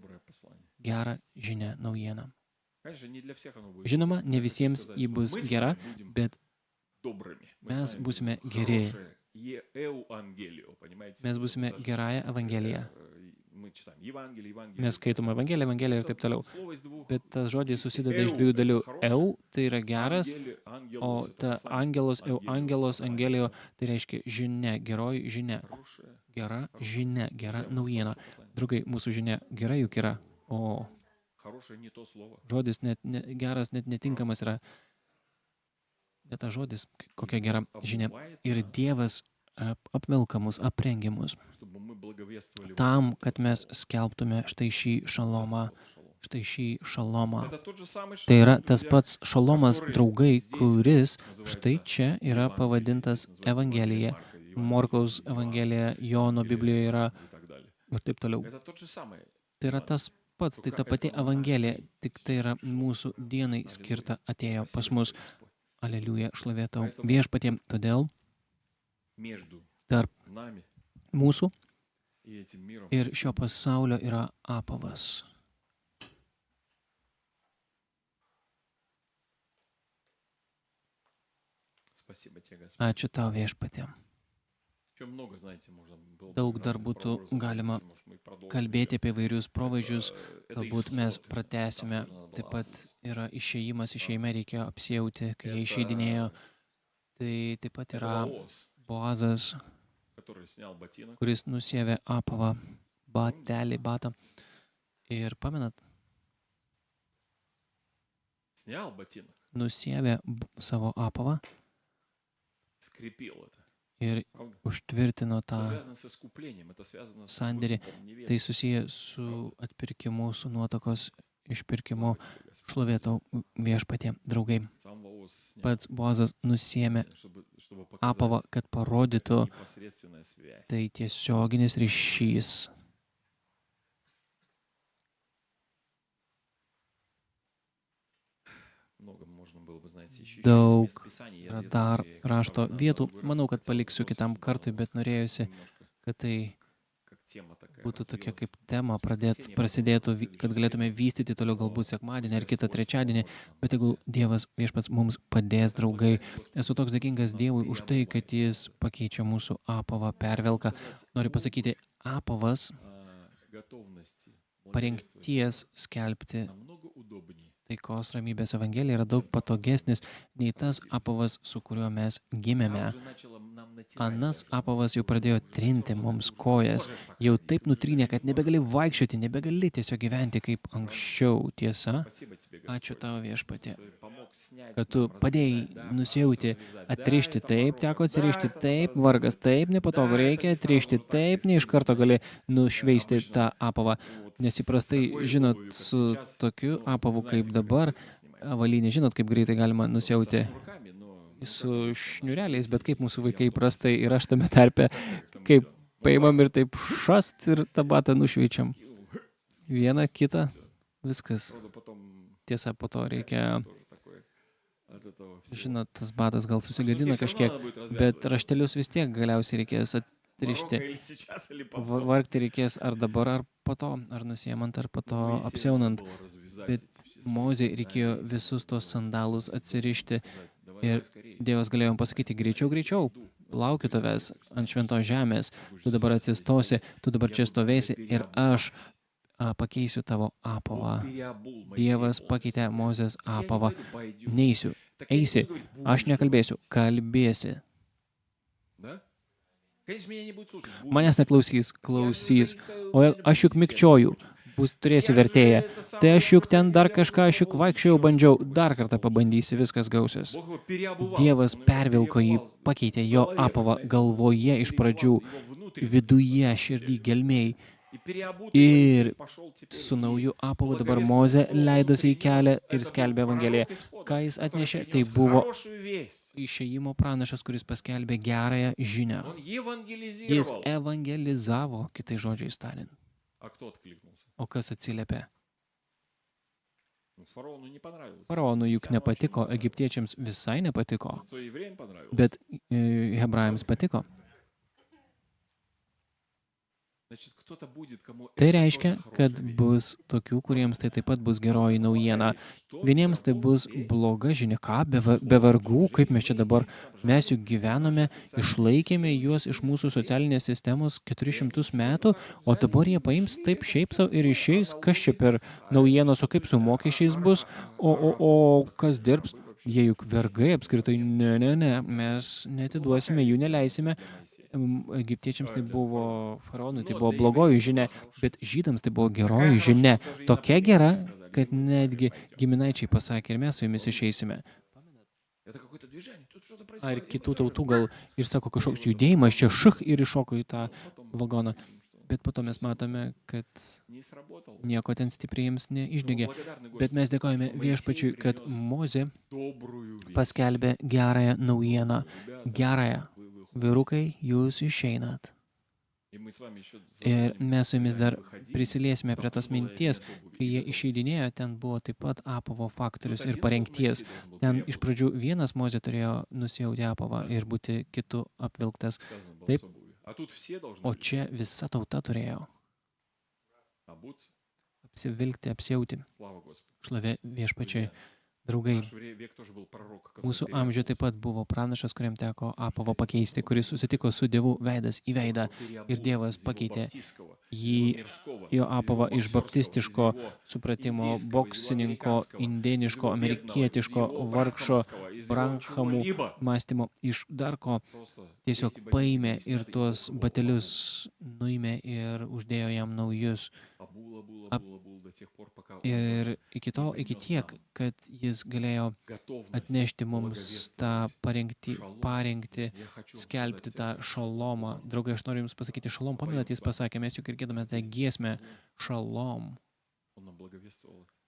naujieną. Žinoma, ne visiems ji bus gera, bet mes būsime geri. Mes būsime gerąją Evangeliją. Mes skaitome Evangeliją ir taip toliau. Bet tas žodis susideda iš dviejų dalių. Tai yra geras, o ta angelos, angelijo, tai reiškia žinia, geroji žinia. Gera žinia, gera naujiena. Draugai, mūsų žinia gera juk yra, o žodis geras net netinkamas yra. Bet tas žodis, kokia gera žinia. Ir Dievas apvelka mus, aprengia mus tam, kad mes skelbtume štai šį šalomą. Tai yra tas pats šalomas, draugai, kuris štai čia yra pavadintas Evangelija. Morkaus Evangelija, Jono Biblijoje yra ir taip toliau. Tai yra tas pats, tai ta pati Evangelija, tik tai yra mūsų dienai skirta atėjo pas mus. Aleliuja, šlovė tau viešpatie, todėl tarp mūsų ir šio pasaulio yra apavas. Ačiū tau viešpatie. Daug dar būtų galima kalbėti apie vairius provaizdžius, galbūt mes pratęsime, taip pat yra išėjimas, išėjime reikėjo apsiauti, kai jie išeidinėjo. Tai taip pat yra Boazas, kuris nusiavė apavą, batą. Ir pamenat, nusiavė savo apavą ir užtvirtino tą sandėrį. Tai susiję su atpirkimu, su nuotakos išpirkimu. Šlovė tau viešpatie, draugai. Pats Boazas nusiėmė apavą, kad parodytų tai tiesioginis ryšys. Daug yra dar rašto vietų. Manau, kad paliksiu kitam kartui, bet norėjusi, kad tai būtų tokia kaip tema prasidėtų, kad galėtume vystyti toliau galbūt sekmadienį ar kitą trečiadienį, bet jeigu Dievas viešpats mums padės, draugai. Esu toks dėkingas Dievui už tai, kad jis pakeičia mūsų apavą, pervelka. Noriu pasakyti, apavas parengties skelbti taikos ramybės evangelija yra daug patogesnis nei tas apavas, su kuriuo mes gimėme. Anas apavas jau pradėjo trinti mums kojas, jau taip nutrynė, kad nebegali vaikščioti, nebegali tiesiog gyventi kaip anksčiau. Tiesa? Ačiū tau, Viešpatie, kad tu padėjai nusijauti, atrišti taip, teko atsirišti taip, vargas taip, nepatogu, reikia atrišti taip, ne iš karto gali nušveisti tą apavą. Nes įprastai, žinot, su tokiu apavu kaip dabar, avalynė, žinot, kaip greitai galima nusiauti su šniureliais, bet kaip mūsų vaikai įprastai ir aš tame tarpe, kaip paimam ir taip šast ir tą batą nušveičiam. Vieną, kitą, viskas. Tiesa, po to reikia, žinot, tas batas gal susigadina kažkiek, bet raštelius vis tiek galiausiai reikės atrišti. Vargti reikės ar dabar, ar po to, ar nusiemant, ar po to apsiaunant. Bet Mozei reikėjo visus tos sandalus atsirišti ir Dievas galėjo jam pasakyti greičiau, greičiau, laukiu tavęs ant šventos žemės, tu dabar atsistosi, tu dabar čia stovėsi ir aš pakeisiu tavo apavą. Dievas pakeitė Mozės apavą. Neisiu, eisi, aš nekalbėsiu, kalbėsi. Manęs neklausys, klausys, o aš juk mikčioju, turėsi vertėją. Tai aš juk ten dar kažką, aš juk vaikščiojau, bandžiau, dar kartą pabandysi, viskas gausis. Dievas pervilko jį, pakeitė jo apavą galvoje iš pradžių, viduje, širdį, gelmėj. Ir su nauju apavu dabar Mozė leidosi į kelią ir skelbė Evangeliją. Ką jis atnešė? Tai buvo išėjimo pranašas, kuris paskelbė gerąją žinią. Jis evangelizavo, kitai žodžiais tariant. O kas atsiliepė? Faraonui juk nepatiko, egiptiečiams visai nepatiko, bet hebrajams patiko. Tai reiškia, kad bus tokių, kuriems tai taip pat bus geroji naujiena. Vieniems tai bus bloga žinia, ką, be vargų, kaip mes čia dabar, mes juk gyvenome, išlaikėme juos iš mūsų socialinės sistemos 400 metų, o dabar jie paims taip šiaip savo ir išeis, kas čia per naujienos, o kaip su mokesčiais bus, o kas dirbs, jie juk vergai apskritai, ne, mes netiduosime, jų neleisime. Egiptiečiams tai buvo, faraonui tai buvo blogoji žinia, bet žydams tai buvo geroji žinia. Tokia gera, kad netgi giminaičiai pasakė, ir mes su jumis išeisime. Ar kitų tautų gal ir sako kažkoks judėjimas, čia šach ir iššoko į tą vagoną. Bet po to mes matome, kad nieko ten stipriai jiems neišdegė. Bet mes dėkojame Viešpačiui, kad Mozė paskelbė gerąją naujieną. Gerąją. Vyrukai, jūs išeinat. Ir mes su jumis dar prisiliesime prie tos minties, kai jie išeidinėjo, ten buvo taip pat apavo faktorius ir parengties. Ten iš pradžių vienas Mozė turėjo nusijauti apavą ir būti kitu apvilktas. Taip. O čia visa tauta turėjo apsivilkti, apsiauti. Šlovė Viešpačiui. Draugai, mūsų amžiuje taip pat buvo pranašas, kuriam teko apavo pakeisti, kuris susitiko su Dievu veidas į veidą ir Dievas pakeitė jį, jo apavą iš baptistiško supratimo, boksininko, indėniško, amerikietiško, vargšo, branchamų mąstymo iš darko. Tiesiog paėmė ir tuos batelius nuėmė ir uždėjo jam naujus. Ir iki tiek, kad jis galėjo atnešti mums tą parengti, skelbti tą šalomą. Draugai, aš noriu jums pasakyti šalom. Pamenat, jis pasakė, mes juk ir giedame tą giesmę šalom.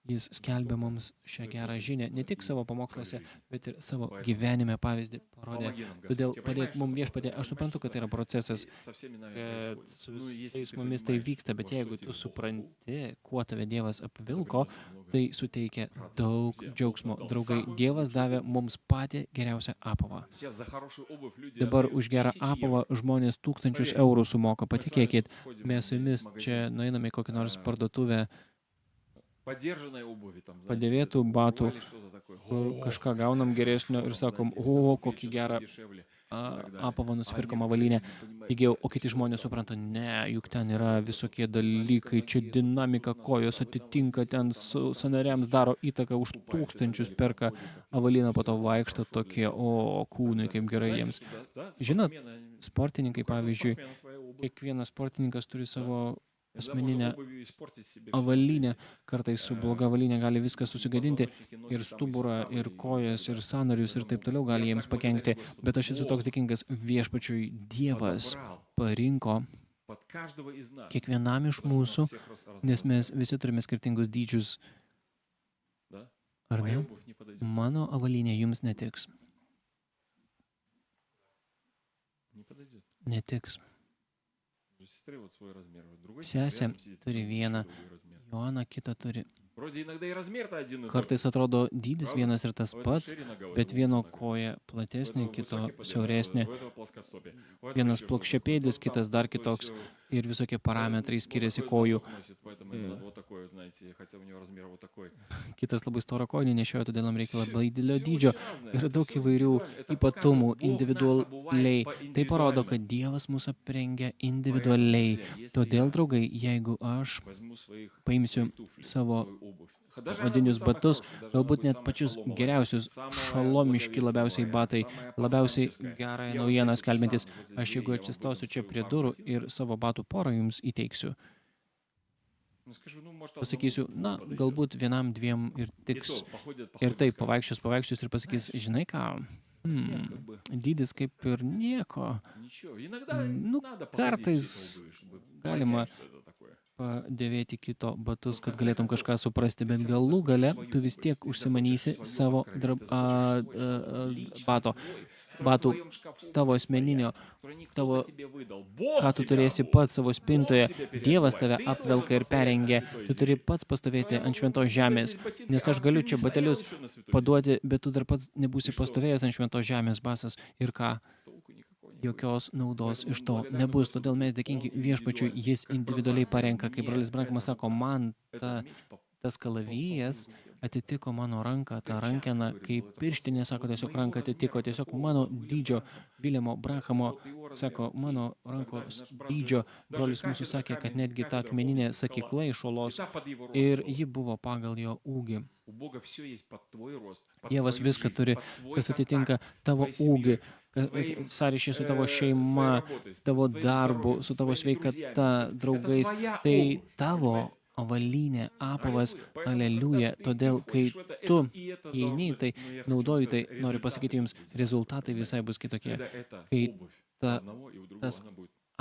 Jis skelbė mums šią gerą žinią, ne tik savo pamoksluose, bet ir savo gyvenime pavyzdį parodė. Todėl padėk mums Viešpatie, aš suprantu, kad tai yra procesas, kad su visais mumis tai vyksta, bet jeigu tu supranti, kuo tave Dievas apvilko, tai suteikia daug džiaugsmo. Draugai, Dievas davė mums patį geriausią apavą. Dabar už gerą apavą žmonės 1000 eurų sumoka, patikėkit, mes su jumis čia nueiname į kokį nors parduotuvę, padėvėtų batų, kur kažką gaunam geresnio ir sakom, o, kokį gerą apavą nusipirkom avalynę. įgijau, o kiti žmonės supranta, ne, juk ten yra visokie dalykai, čia dinamika, kojos atitinka, ten su sąnariams daro įtaką, už tūkstančius perka avaliną, po to vaikšto tokie, o kūnai, kaip gerai jiems. Žinot, sportininkai, pavyzdžiui, kiekvienas sportininkas turi savo asmeninę avalynę, kartais su bloga avalinė gali viską susigadinti, ir stuburą, ir kojas, ir sąnarius, ir taip toliau gali jiems pakenkti. Bet aš esu toks dėkingas Viešpačiui, Dievas parinko kiekvienam iš mūsų, nes mes visi turime skirtingus dydžius. Ar ne? Mano avalynė jums netiks. Netiks. Sesė turi vieną, Joana kitą turi. Kartais atrodo dydis vienas ir tas pats, bet vieno koja platesnė, kito siauresnė. Vienas plokščiapėdis, kitas dar kitoks ir visokie parametrai skiriasi kojų. Kitas labai storą kojų nešioja, todėl jam reikia labai didelio dydžio. Yra daug įvairių ypatumų individualiai. Tai parodo, kad Dievas mus aprengia individualiai. Todėl, draugai, jeigu aš paimsiu savo odinius batus, galbūt net pačius geriausius, šalomiški labiausiai batai, labiausiai gerąją naujieną skelbiantis, aš jeigu atsistosiu čia prie durų ir savo batų porą jums įteiksiu, pasakysiu, na, galbūt vienam, dviem ir tiks. Ir taip, pavaikščios ir pasakys, žinai ką, dydis kaip ir nieko. Nu, kartais galima padėvėti kito batus, kad galėtum kažką suprasti, bet galų gale tu vis tiek užsimanysi savo batų tavo asmeninio, tavo, ką tu turėsi pats savo spintoje. Dievas tave apvelka ir perengia. Tu turi pats pastovėti ant šventos žemės, nes aš galiu čia batelius paduoti, bet tu dar pats nebūsi pastovėjęs ant šventos žemės basas. Ir ką? Jokios naudos iš to nebus. Todėl mes dėkingi Viešpačiui, jis individualiai parenka. Kaip brolis Brankamas sako, man tas kalavijas atitiko mano ranką, tą rankeną, kaip pirštinė, sako, tiesiog ranką atitiko, tiesiog mano dydžio, Vilimo Brankamo, sako, mano rankos dydžio. Brolis mūsų sakė, kad netgi ta akmeninė sakykla iš uolos ir ji buvo pagal jo ūgį. Dievas viską turi, kas atitinka tavo ūgį, sąryšį su tavo šeima, tavo darbu, su tavo sveikata, draugais. Tai tavo avalynė, apavas, aleliuja. Todėl, kai tu įeini, tai naudoji, tai noriu pasakyti jums, rezultatai visai bus kitokie. Kai tas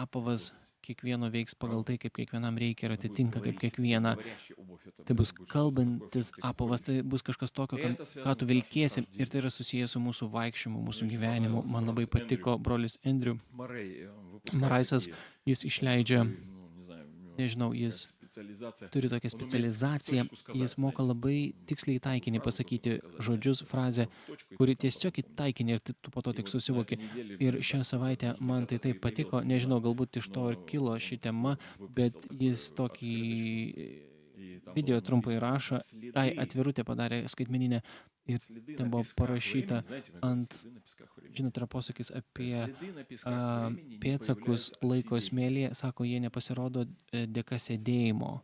apavas kiekvieno veiks pagal tai, kaip kiekvienam reikia ir atitinka kaip kiekvieną. Tai bus kalbantis apavas, tai bus kažkas tokio, ką tu vilkėsi, ir tai yra susijęs su mūsų vaikščiojimu, mūsų gyvenimu. Man labai patiko brolis Andrew Maraisas, jis išleidžia, nežinau, jis turi tokią specializaciją, jis moka labai tiksliai taikinį pasakyti žodžius, frazę, kuri tiesiog į taikinį ir tu po to tik susivoki. Ir šią savaitę man tai taip patiko, nežinau, galbūt iš to ir kilo ši tema, bet jis tokį video trumpai rašo, atvirutę padarė skaitmeninę ir ten buvo parašyta ant, žinot, yra posakis apie pėdsakus laiko smėlyje, sako, jie nepasirodo dėka sėdėjimo.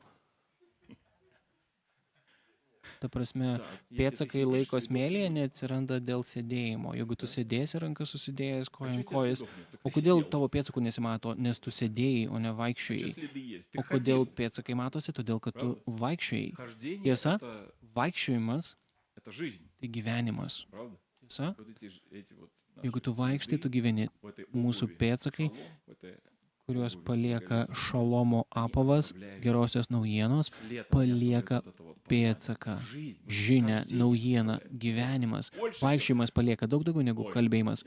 Ta prasme, pėdsakai laiko smėlyje neatsiranda dėl sėdėjimo. Jeigu tu sėdėsi rankas susidėjęs, kojan kojas, o kodėl tavo pėdsakų nesimato? Nes tu sėdėjai, o ne vaikščiojai. O kodėl pėdsakai matosi? Todėl, kad tu vaikščiojai. Tiesa, vaikščiojimas tai gyvenimas. Tiesa, jeigu tu vaikštai, tu gyveni. Mūsų pėdsakai, kuriuos palieka šalomo apavas, gerosios naujienos, palieka pėdsaką, žinią, naujieną, gyvenimas. Vaikščiojimas palieka daug daugiau negu kalbėjimas.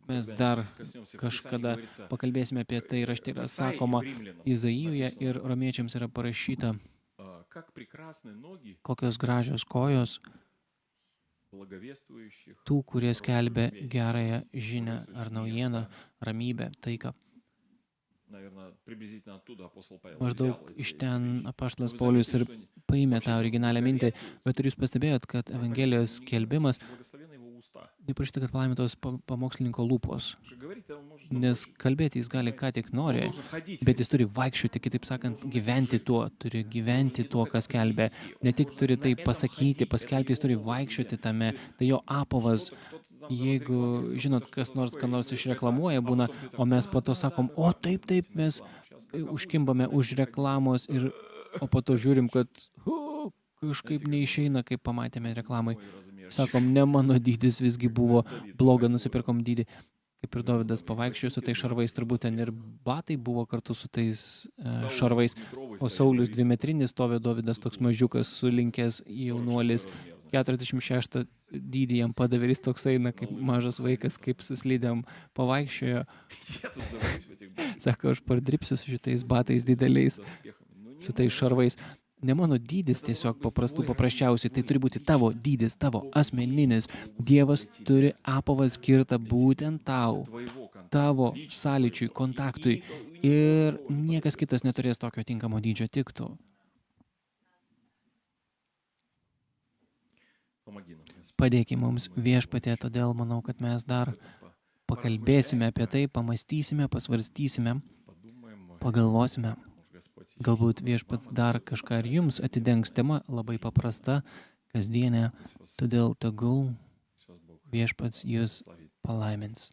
Mes dar kažkada pakalbėsime apie tai, rašte yra sakoma, Izaijoje ir romiečiams yra parašyta, kokios gražios kojos tų, kurie skelbia gerąją žinią ar naujieną, ramybę, taiką. Maždaug iš ten apaštalas Paulius ir paėmė tą originalią mintį, bet ar jūs pastebėjot, kad Evangelijos skelbimas Neprašyti, kad palaimintos pamokslininko lūpos, Потому что говорить он может nes kalbėti jis gali ką tik nori, bet jis turi vaikščioti, kitaip sakant, gyventi tuo, kas skelbia. Ne tik turi tai pasakyti, paskelbti, jis turi vaikščioti tame, tai jo apavas. Jeigu, žinot, kas nors, ką nors išreklamuoja būna, o mes po to sakom, o taip, mes užkimbame už reklamos, o po to žiūrim, kad kažkaip neišeina, kaip pamatėme reklamai. Sakom, ne mano dydis visgi buvo bloga, nusipirkom dydį. Kaip ir Dovydas pavaikščiojo su tais šarvais, turbūt ten ir batai buvo kartu su tais šarvais, o Saulius 2-metrinis stovi, Dovydas toks mažiukas, sulinkęs jaunuolis, 46 dydį jam padavė, jis toks eina kaip mažas vaikas, kaip suslydėm pavaikščiojo. Sako, aš pardirbsiu su šitais batais dideliais, su tais šarvais. Ne mano dydis tiesiog paprasčiausiai, tai turi būti tavo dydis, tavo asmeninis. Dievas turi apavą skirtą būtent tavo sąlyčiui, kontaktui. Ir niekas kitas neturės tokio tinkamo dydžio, tik tu. Padėkime mums Viešpatie, todėl manau, kad mes dar pakalbėsime apie tai, pamastysime, pasvarstysime, pagalvosime. Galbūt Viešpats dar kažką ir jums atidengs, tema labai paprasta, kasdienė, todėl tegul Viešpats jūs palaimins.